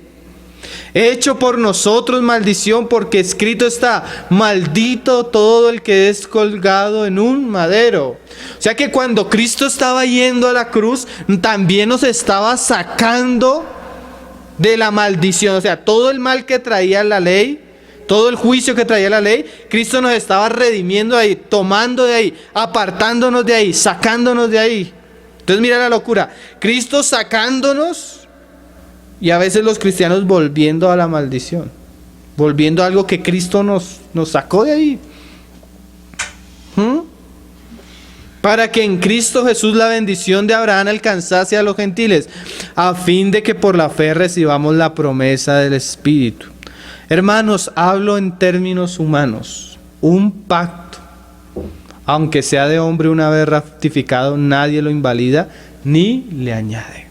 Hecho por nosotros maldición, porque escrito está, maldito todo el que es colgado en un madero. O sea que cuando Cristo estaba yendo a la cruz, también nos estaba sacando de la maldición. O sea, todo el mal que traía la ley, todo el juicio que traía la ley, Cristo nos estaba redimiendo de ahí, tomando de ahí, apartándonos de ahí, sacándonos de ahí. Entonces mira la locura, Cristo sacándonos y a veces los cristianos volviendo a la maldición, volviendo a algo que Cristo nos sacó de ahí. Para que en Cristo Jesús la bendición de Abraham alcanzase a los gentiles, a fin de que por la fe recibamos la promesa del Espíritu. Hermanos, hablo en términos humanos. Un pacto, aunque sea de hombre una vez ratificado, nadie lo invalida ni le añade.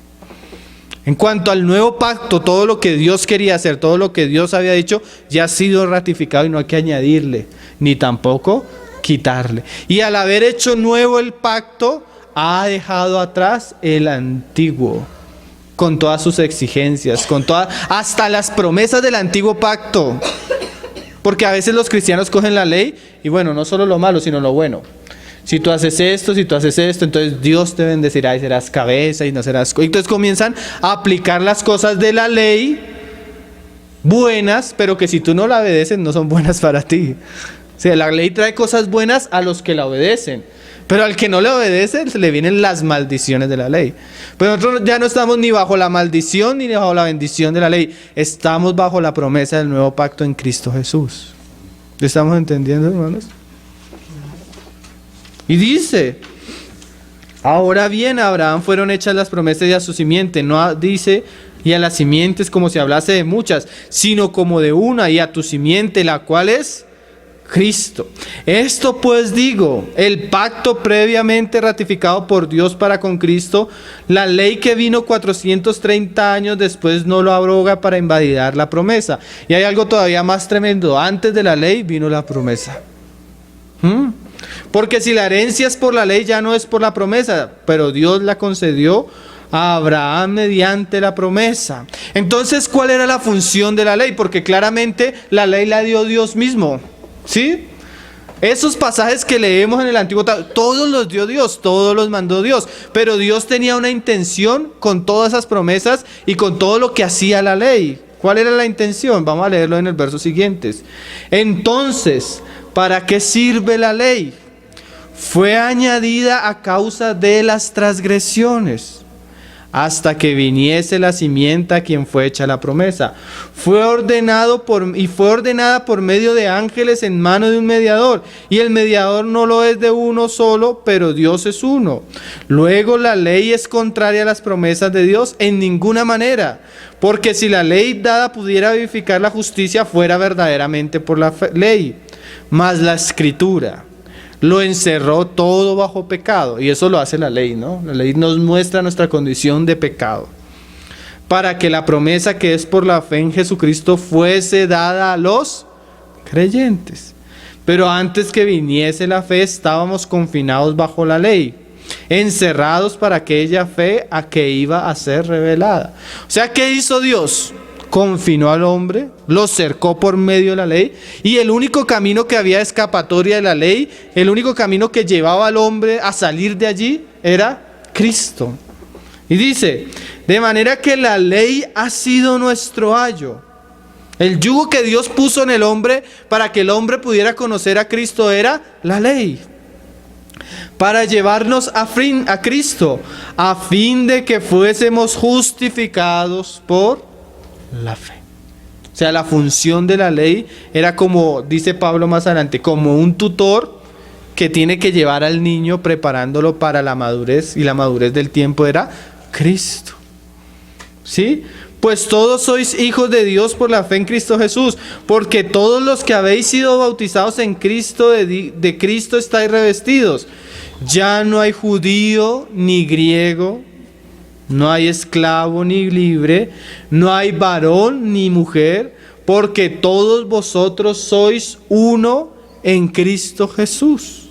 En cuanto al nuevo pacto, todo lo que Dios quería hacer, todo lo que Dios había dicho, ya ha sido ratificado y no hay que añadirle, ni tampoco quitarle. Y al haber hecho nuevo el pacto, ha dejado atrás el antiguo, con todas sus exigencias, hasta las promesas del antiguo pacto. Porque a veces los cristianos cogen la ley y bueno, no solo lo malo, sino lo bueno. Si tú haces esto, entonces Dios te bendecirá y serás cabeza y no serás... Entonces comienzan a aplicar las cosas de la ley buenas, pero que si tú no la obedeces no son buenas para ti. O sea, la ley trae cosas buenas a los que la obedecen, pero al que no le obedece le vienen las maldiciones de la ley. Pero nosotros ya no estamos ni bajo la maldición ni bajo la bendición de la ley. Estamos bajo la promesa del nuevo pacto en Cristo Jesús. ¿Estamos entendiendo, hermanos? Y dice, ahora bien, a Abraham fueron hechas las promesas y a su simiente. No dice, y a las simientes como si hablase de muchas, sino como de una, y a tu simiente, la cual es Cristo. Esto pues digo, el pacto previamente ratificado por Dios para con Cristo, la ley que vino 430 años después no lo abroga para invalidar la promesa. Y hay algo todavía más tremendo, antes de la ley vino la promesa. Porque si la herencia es por la ley, ya no es por la promesa, pero Dios la concedió a Abraham mediante la promesa. Entonces, ¿cuál era la función de la ley? Porque claramente la ley la dio Dios mismo, ¿sí? Esos pasajes que leemos en el Antiguo Testamento, todos los dio Dios, todos los mandó Dios, pero Dios tenía una intención con todas esas promesas y con todo lo que hacía la ley. ¿Cuál era la intención? Vamos a leerlo en el verso siguiente. Entonces, ¿para qué sirve la ley? Fue añadida a causa de las transgresiones, hasta que viniese la simiente a quien fue hecha la promesa. Fue ordenada por medio de ángeles en mano de un mediador, y el mediador no lo es de uno solo, pero Dios es uno. Luego la ley es contraria a las promesas de Dios en ninguna manera, porque si la ley dada pudiera vivificar la justicia, fuera verdaderamente por la ley. Mas la Escritura lo encerró todo bajo pecado, y eso lo hace la ley, ¿no? La ley nos muestra nuestra condición de pecado, para que la promesa que es por la fe en Jesucristo fuese dada a los creyentes. Pero antes que viniese la fe, estábamos confinados bajo la ley, encerrados para aquella fe a que iba a ser revelada. O sea, ¿qué hizo Dios? Confinó al hombre, lo cercó por medio de la ley, y el único camino que había escapatoria de la ley, el único camino que llevaba al hombre a salir de allí, era Cristo. Y dice, de manera que la ley ha sido nuestro ayo. El yugo que Dios puso en el hombre para que el hombre pudiera conocer a Cristo era la ley, para llevarnos a Cristo, a fin de que fuésemos justificados por la fe. O sea, la función de la ley era, como dice Pablo más adelante, como un tutor que tiene que llevar al niño preparándolo para la madurez, y la madurez del tiempo era Cristo. ¿Sí? Pues todos sois hijos de Dios por la fe en Cristo Jesús, porque todos los que habéis sido bautizados en Cristo, de Cristo estáis revestidos. Ya no hay judío ni griego, no hay esclavo ni libre, no hay varón ni mujer, porque todos vosotros sois uno en Cristo Jesús.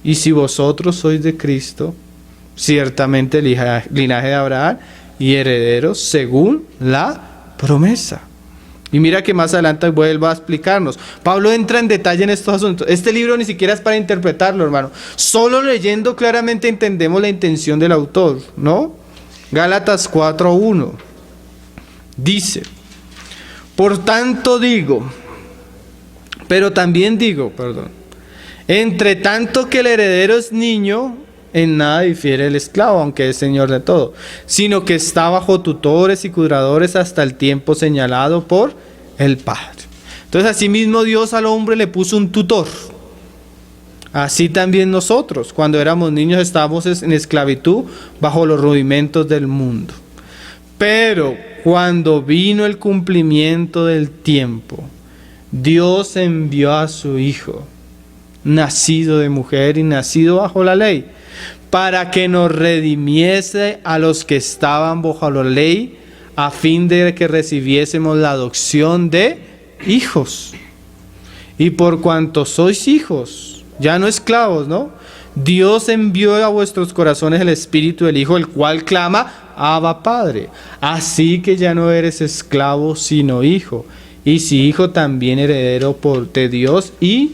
Y si vosotros sois de Cristo, ciertamente linaje de Abraham y herederos según la promesa. Y mira que más adelante vuelva a explicarnos. Pablo entra en detalle en estos asuntos. Este libro ni siquiera es para interpretarlo, hermano. Solo leyendo claramente entendemos la intención del autor, ¿no? Gálatas 4:1 dice, por tanto digo, entre tanto que el heredero es niño, en nada difiere el esclavo, aunque es señor de todo, sino que está bajo tutores y cuidadores hasta el tiempo señalado por el Padre. Entonces, asimismo Dios al hombre le puso un tutor. Así también nosotros, cuando éramos niños, estábamos en esclavitud bajo los rudimentos del mundo. Pero cuando vino el cumplimiento del tiempo, Dios envió a su Hijo, nacido de mujer y nacido bajo la ley, para que nos redimiese a los que estaban bajo la ley, a fin de que recibiésemos la adopción de hijos. Y por cuanto sois hijos, ya no esclavos, ¿no? Dios envió a vuestros corazones el Espíritu del Hijo, el cual clama, Abba Padre. Así que ya no eres esclavo, sino hijo. Y si hijo, también heredero de Dios y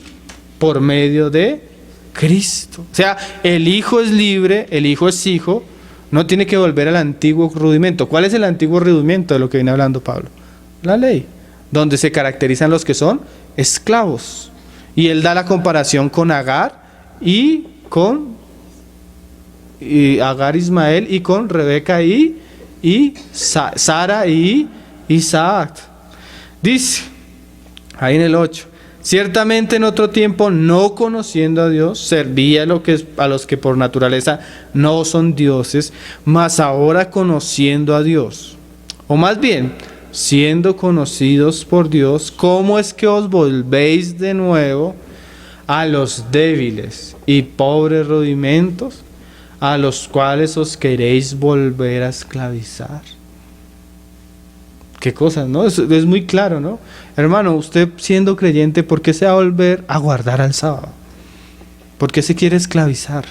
por medio de Cristo. O sea, el Hijo es libre, el Hijo es hijo, no tiene que volver al antiguo rudimento. ¿Cuál es el antiguo rudimento de lo que viene hablando Pablo? La ley, donde se caracterizan los que son esclavos. Y él da la comparación con Agar y Agar Ismael, y con Rebeca y Sara y Isaac. Dice ahí en el 8, ciertamente en otro tiempo, no conociendo a Dios, servía a los que por naturaleza no son dioses, mas ahora conociendo a Dios, o más bien siendo conocidos por Dios, ¿cómo es que os volvéis de nuevo a los débiles y pobres rudimentos, a los cuales os queréis volver a esclavizar? Qué cosas, ¿no? Es muy claro, ¿no? Hermano, usted siendo creyente, ¿por qué se va a volver a guardar al sábado? ¿Por qué se quiere esclavizar?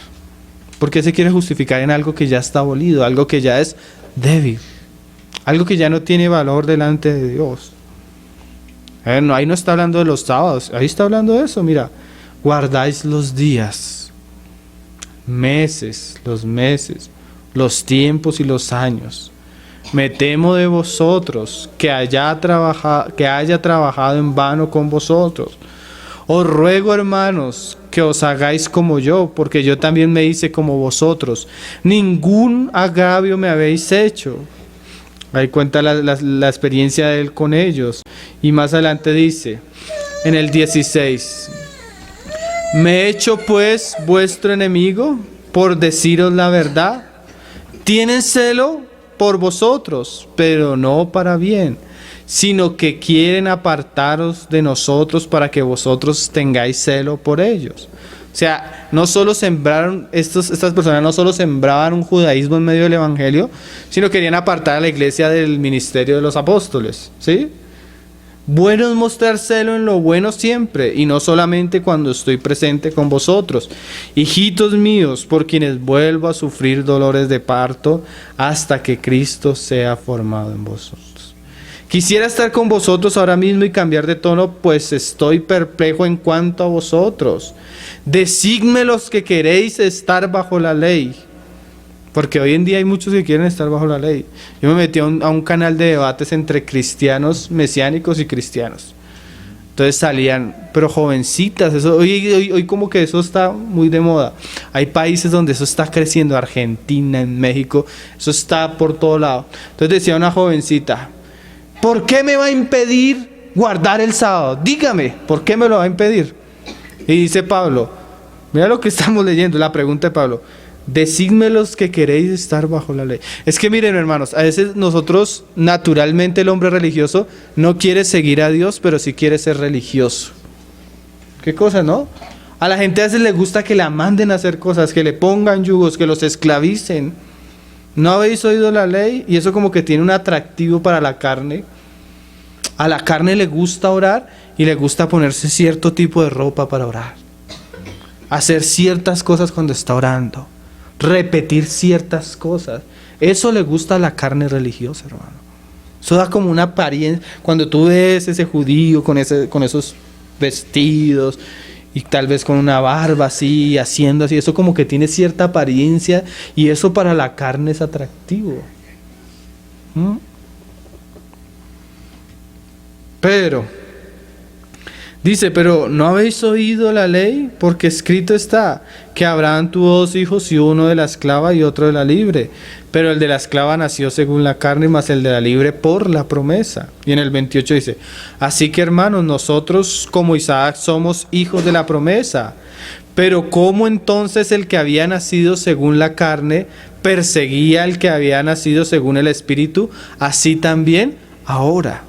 ¿Por qué se quiere justificar en algo que ya está abolido, algo que ya es débil, algo que ya no tiene valor delante de Dios? No, ahí no está hablando de los sábados, ahí está hablando de eso. Mira, guardáis los días, los meses, los tiempos y los años. Me temo de vosotros que haya trabajado en vano con vosotros. Os ruego, hermanos, que os hagáis como yo, porque yo también me hice como vosotros. Ningún agravio me habéis hecho. Ahí cuenta la experiencia de él con ellos. Y más adelante dice, en el 16, ¿me he hecho pues vuestro enemigo por deciros la verdad? Tienen celo por vosotros, pero no para bien, sino que quieren apartaros de nosotros para que vosotros tengáis celo por ellos. O sea, no solo sembraron, estas personas no solo sembraban un judaísmo en medio del evangelio, sino querían apartar a la iglesia del ministerio de los apóstoles, ¿sí? Bueno es mostrar celo en lo bueno siempre, y no solamente cuando estoy presente con vosotros. Hijitos míos, por quienes vuelvo a sufrir dolores de parto, hasta que Cristo sea formado en vosotros. Quisiera estar con vosotros ahora mismo y cambiar de tono, pues estoy perplejo en cuanto a vosotros. Decidme los que queréis estar bajo la ley. Porque hoy en día hay muchos que quieren estar bajo la ley. Yo me metí a un canal de debates entre cristianos mesiánicos y cristianos. Entonces salían, pero jovencitas. Hoy como que eso está muy de moda. Hay países donde eso está creciendo. Argentina, en México. Eso está por todo lado. Entonces decía una jovencita, ¿por qué me va a impedir guardar el sábado? Dígame, ¿por qué me lo va a impedir? Y dice Pablo, mira lo que estamos leyendo, la pregunta de Pablo. Decidme los que queréis estar bajo la ley. Es que miren, hermanos, a veces nosotros, naturalmente el hombre religioso no quiere seguir a Dios, pero sí quiere ser religioso. ¿Qué cosa, no? A la gente a veces le gusta que la manden a hacer cosas, que le pongan yugos, que los esclavicen. ¿No habéis oído la ley? Y eso como que tiene un atractivo para la carne. A la carne le gusta orar y le gusta ponerse cierto tipo de ropa para orar. Hacer ciertas cosas cuando está orando. Repetir ciertas cosas. Eso le gusta a la carne religiosa, hermano. Eso da como una apariencia. Cuando tú ves ese judío con esos vestidos y tal vez con una barba así, haciendo así, eso como que tiene cierta apariencia y eso para la carne es atractivo. Pero dice, pero ¿no habéis oído la ley? Porque escrito está que Abraham tuvo 2 hijos, y uno de la esclava y otro de la libre. Pero el de la esclava nació según la carne, mas el de la libre por la promesa. Y en el 28 dice, así que hermanos, nosotros como Isaac somos hijos de la promesa. Pero ¿cómo entonces el que había nacido según la carne perseguía al que había nacido según el Espíritu? Así también ahora.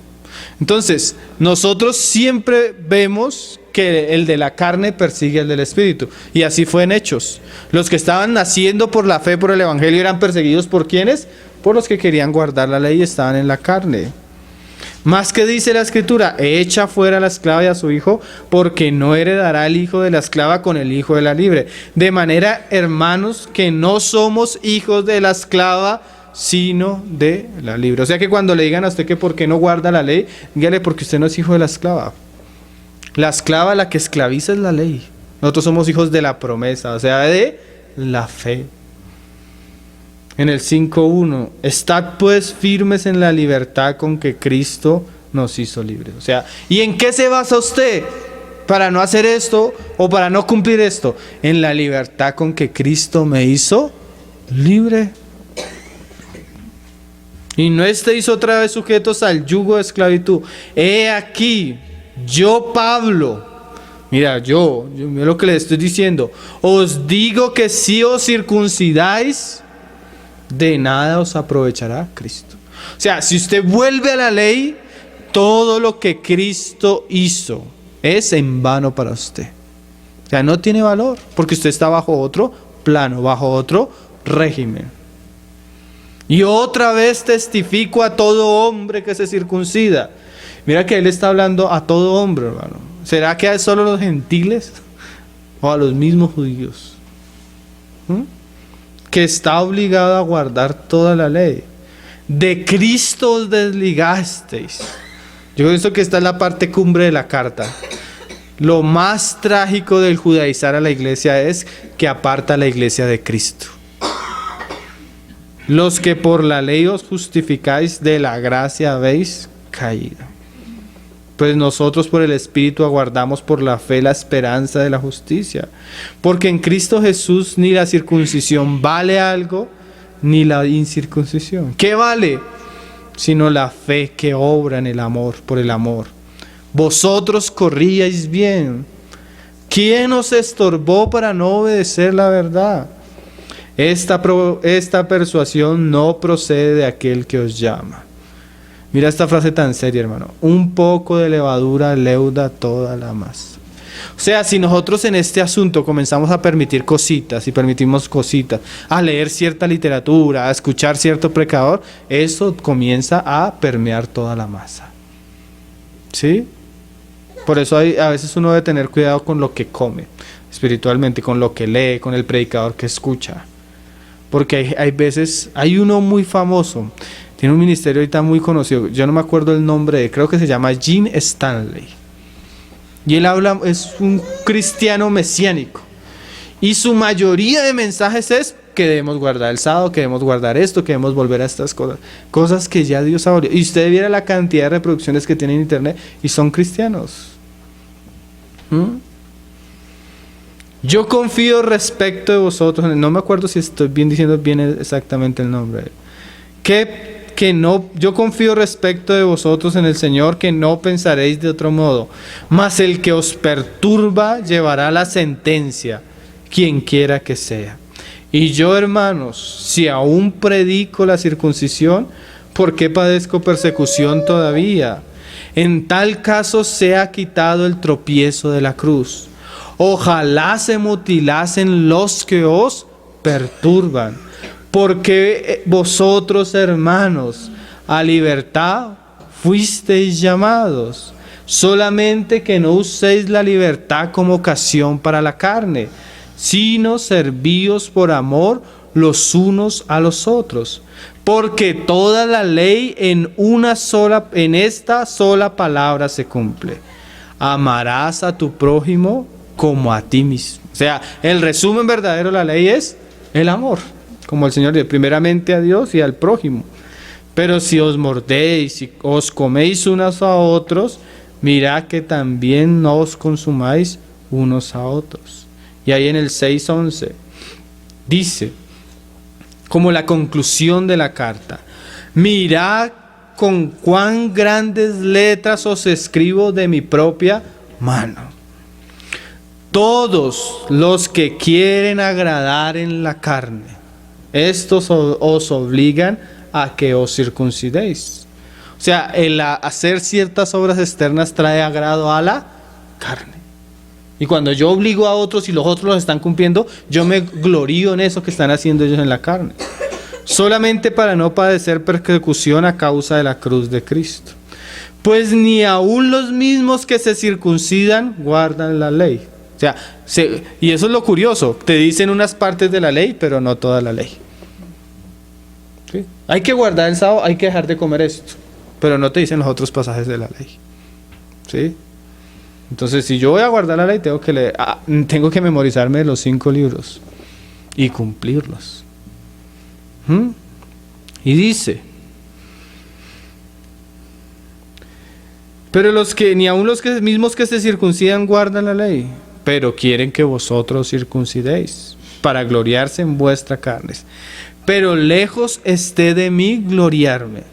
Entonces, nosotros siempre vemos que el de la carne persigue al del Espíritu. Y así fue en Hechos. Los que estaban naciendo por la fe, por el Evangelio, eran perseguidos ¿por quiénes? Por los que querían guardar la ley y estaban en la carne. Más que dice la Escritura, echa fuera a la esclava y a su hijo, porque no heredará el hijo de la esclava con el hijo de la libre. De manera, hermanos, que no somos hijos de la esclava, sino de la libre. O sea que cuando le digan a usted que por qué no guarda la ley, dígale porque usted no es hijo de la esclava. La esclava, la que esclaviza, es la ley. Nosotros somos hijos de la promesa, o sea, de la fe. En el 5:1, estad pues firmes en la libertad con que Cristo nos hizo libres. O sea, ¿y en qué se basa usted para no hacer esto o para no cumplir esto? En la libertad con que Cristo me hizo libre. Y no estéis otra vez sujetos al yugo de esclavitud. He aquí, yo Pablo, mira lo que le estoy diciendo, os digo que si os circuncidáis, de nada os aprovechará Cristo. O sea, si usted vuelve a la ley, todo lo que Cristo hizo es en vano para usted. O sea, no tiene valor, porque usted está bajo otro plano, bajo otro régimen. Y otra vez testifico a todo hombre que se circuncida. Mira que él está hablando a todo hombre, hermano. ¿Será que a solo los gentiles o a los mismos judíos? Que está obligado a guardar toda la ley. De Cristo os desligasteis. Yo pienso que esta es la parte cumbre de la carta. Lo más trágico del judaizar a la iglesia es que aparta a la iglesia de Cristo. Los que por la ley os justificáis, de la gracia habéis caído. Pues nosotros por el Espíritu aguardamos por la fe la esperanza de la justicia. Porque en Cristo Jesús ni la circuncisión vale algo, ni la incircuncisión. ¿Qué vale? Sino la fe que obra en el amor, por el amor. Vosotros corríais bien. ¿Quién os estorbó para no obedecer la verdad? Esta persuasión no procede de aquel que os llama. Mira esta frase tan seria, hermano. Un poco de levadura leuda toda la masa. O sea, si nosotros en este asunto comenzamos a permitir cositas y permitimos cositas, a leer cierta literatura, a escuchar cierto predicador, eso comienza a permear toda la masa. ¿Sí? Por eso a veces uno debe tener cuidado con lo que come, espiritualmente, con lo que lee, con el predicador que escucha. Porque hay veces, hay uno muy famoso, tiene un ministerio ahorita muy conocido, yo no me acuerdo el nombre, creo que se llama Jim Stanley. Y él habla, es un cristiano mesiánico. Y su mayoría de mensajes es que debemos guardar el sábado, que debemos guardar esto, que debemos volver a estas cosas. Cosas que ya Dios abolió. Y usted viera la cantidad de reproducciones que tiene en internet y son cristianos. Yo confío respecto de vosotros, no me acuerdo si estoy bien diciendo bien exactamente el nombre. Yo confío respecto de vosotros en el Señor, que no pensaréis de otro modo, mas el que os perturba llevará la sentencia, quien quiera que sea. Y yo, hermanos, si aún predico la circuncisión, ¿por qué padezco persecución todavía? En tal caso sea quitado el tropiezo de la cruz. Ojalá se mutilasen los que os perturban. Porque vosotros, hermanos, a libertad fuisteis llamados, solamente que no uséis la libertad como ocasión para la carne, sino servíos por amor los unos a los otros. Porque toda la ley en esta sola palabra se cumple: amarás a tu prójimo como a ti mismo. O sea, el resumen verdadero de la ley es el amor. Como el Señor dice, primeramente a Dios y al prójimo. Pero si os mordéis y os coméis unos a otros, mirad que también no os consumáis unos a otros. Y ahí en el 6:11 dice, como la conclusión de la carta: mirad con cuán grandes letras os escribo de mi propia mano. Todos los que quieren agradar en la carne, estos os obligan a que os circuncidéis. O sea, el hacer ciertas obras externas trae agrado a la carne. Y cuando yo obligo a otros y los otros los están cumpliendo, yo me glorío en eso que están haciendo ellos en la carne. Solamente para no padecer persecución a causa de la cruz de Cristo. Pues ni aun los mismos que se circuncidan guardan la ley. O sea, y eso es lo curioso, te dicen unas partes de la ley, pero no toda la ley. ¿Sí? Hay que guardar el sábado, hay que dejar de comer esto, pero no te dicen los otros pasajes de la ley. ¿Sí? Entonces, si yo voy a guardar la ley, tengo que memorizarme los 5 libros y cumplirlos. Y dice: pero ni aun los mismos que se circuncidan guardan la ley, pero quieren que vosotros circuncidéis, para gloriarse en vuestras carnes. Pero lejos esté de mí gloriarme,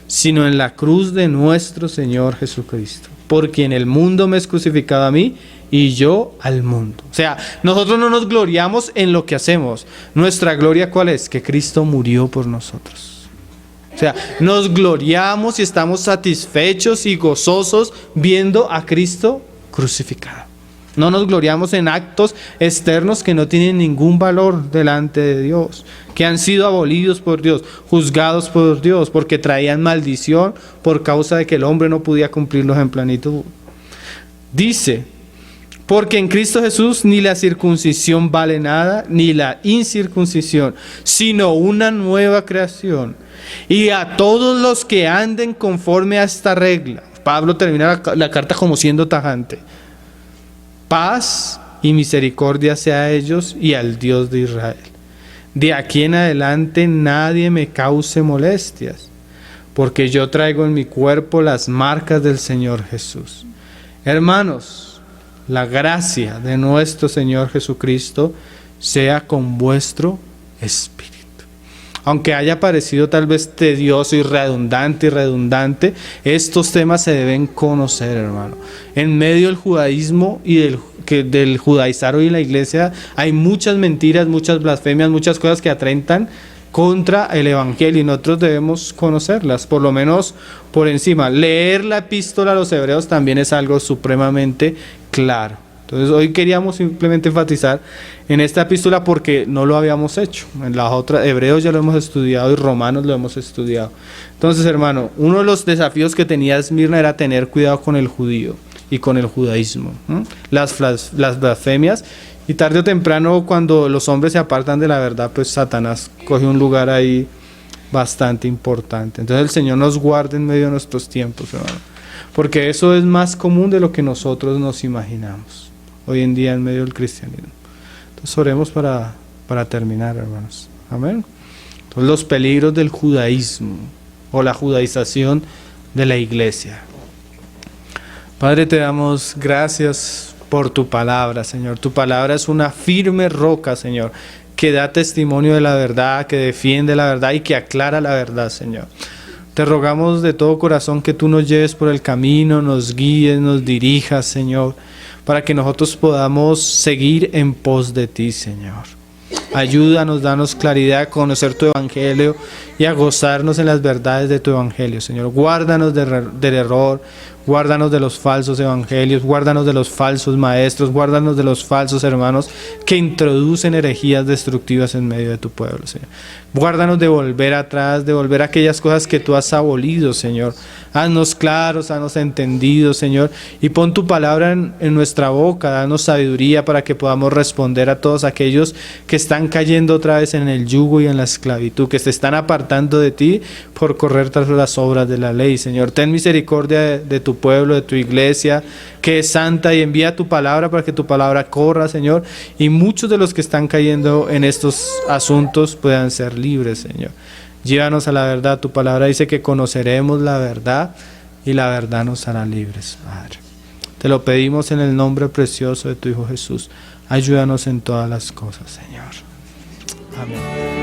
sino en la cruz de nuestro Señor Jesucristo, por quien el mundo me es crucificado a mí y yo al mundo. O sea, nosotros no nos gloriamos en lo que hacemos. Nuestra gloria, ¿cuál es? Que Cristo murió por nosotros. O sea, nos gloriamos y estamos satisfechos y gozosos viendo a Cristo crucificado. No nos gloriamos en actos externos que no tienen ningún valor delante de Dios, que han sido abolidos por Dios, juzgados por Dios, porque traían maldición por causa de que el hombre no podía cumplirlos en plenitud. Dice: porque en Cristo Jesús ni la circuncisión vale nada, ni la incircuncisión, sino una nueva creación. Y a todos los que anden conforme a esta regla, Pablo termina la carta como siendo tajante: paz y misericordia sea a ellos y al Dios de Israel. De aquí en adelante nadie me cause molestias, porque yo traigo en mi cuerpo las marcas del Señor Jesús. Hermanos, la gracia de nuestro Señor Jesucristo sea con vuestro espíritu. Aunque haya parecido tal vez tedioso y redundante, estos temas se deben conocer, hermano. En medio del judaísmo y del judaizar hoy en la iglesia hay muchas mentiras, muchas blasfemias, muchas cosas que atentan contra el evangelio y nosotros debemos conocerlas, por lo menos por encima. Leer la epístola a los hebreos también es algo supremamente claro. Entonces hoy queríamos simplemente enfatizar en esta epístola porque no lo habíamos hecho. En las otras, Hebreos ya lo hemos estudiado y Romanos lo hemos estudiado. Entonces, hermano, uno de los desafíos que tenía Esmirna era tener cuidado con el judío y con el judaísmo, las blasfemias. Y tarde o temprano, cuando los hombres se apartan de la verdad, pues Satanás coge un lugar ahí bastante importante. Entonces el Señor nos guarde en medio de nuestros tiempos, hermano, porque eso es más común de lo que nosotros nos imaginamos hoy en día en medio del cristianismo. Entonces oremos para terminar, hermanos. Amén. Entonces los peligros del judaísmo o la judaización de la iglesia. Padre, te damos gracias por tu palabra, Señor. Tu palabra es una firme roca, Señor, que da testimonio de la verdad, que defiende la verdad y que aclara la verdad, Señor. Te rogamos de todo corazón que tú nos lleves por el camino, nos guíes, nos dirijas, Señor, para que nosotros podamos seguir en pos de ti, Señor. Ayúdanos, danos claridad a conocer tu evangelio y a gozarnos en las verdades de tu evangelio, Señor. Guárdanos del error, guárdanos de los falsos evangelios, guárdanos de los falsos maestros, guárdanos de los falsos hermanos que introducen herejías destructivas en medio de tu pueblo, Señor. Guárdanos de volver atrás, de volver a aquellas cosas que tú has abolido, Señor. Haznos claros, haznos entendidos, Señor, y pon tu palabra en nuestra boca, danos sabiduría para que podamos responder a todos aquellos que están cayendo otra vez en el yugo y en la esclavitud, que se están apartando de ti por correr tras las obras de la ley, Señor. Ten misericordia de tu pueblo, de tu iglesia, que es santa, y envía tu palabra para que tu palabra corra, Señor, y muchos de los que están cayendo en estos asuntos puedan ser libres, Señor. Llévanos a la verdad. Tu palabra dice que conoceremos la verdad y la verdad nos hará libres, Padre. Te lo pedimos en el nombre precioso de tu Hijo Jesús. Ayúdanos en todas las cosas, Señor. Amén.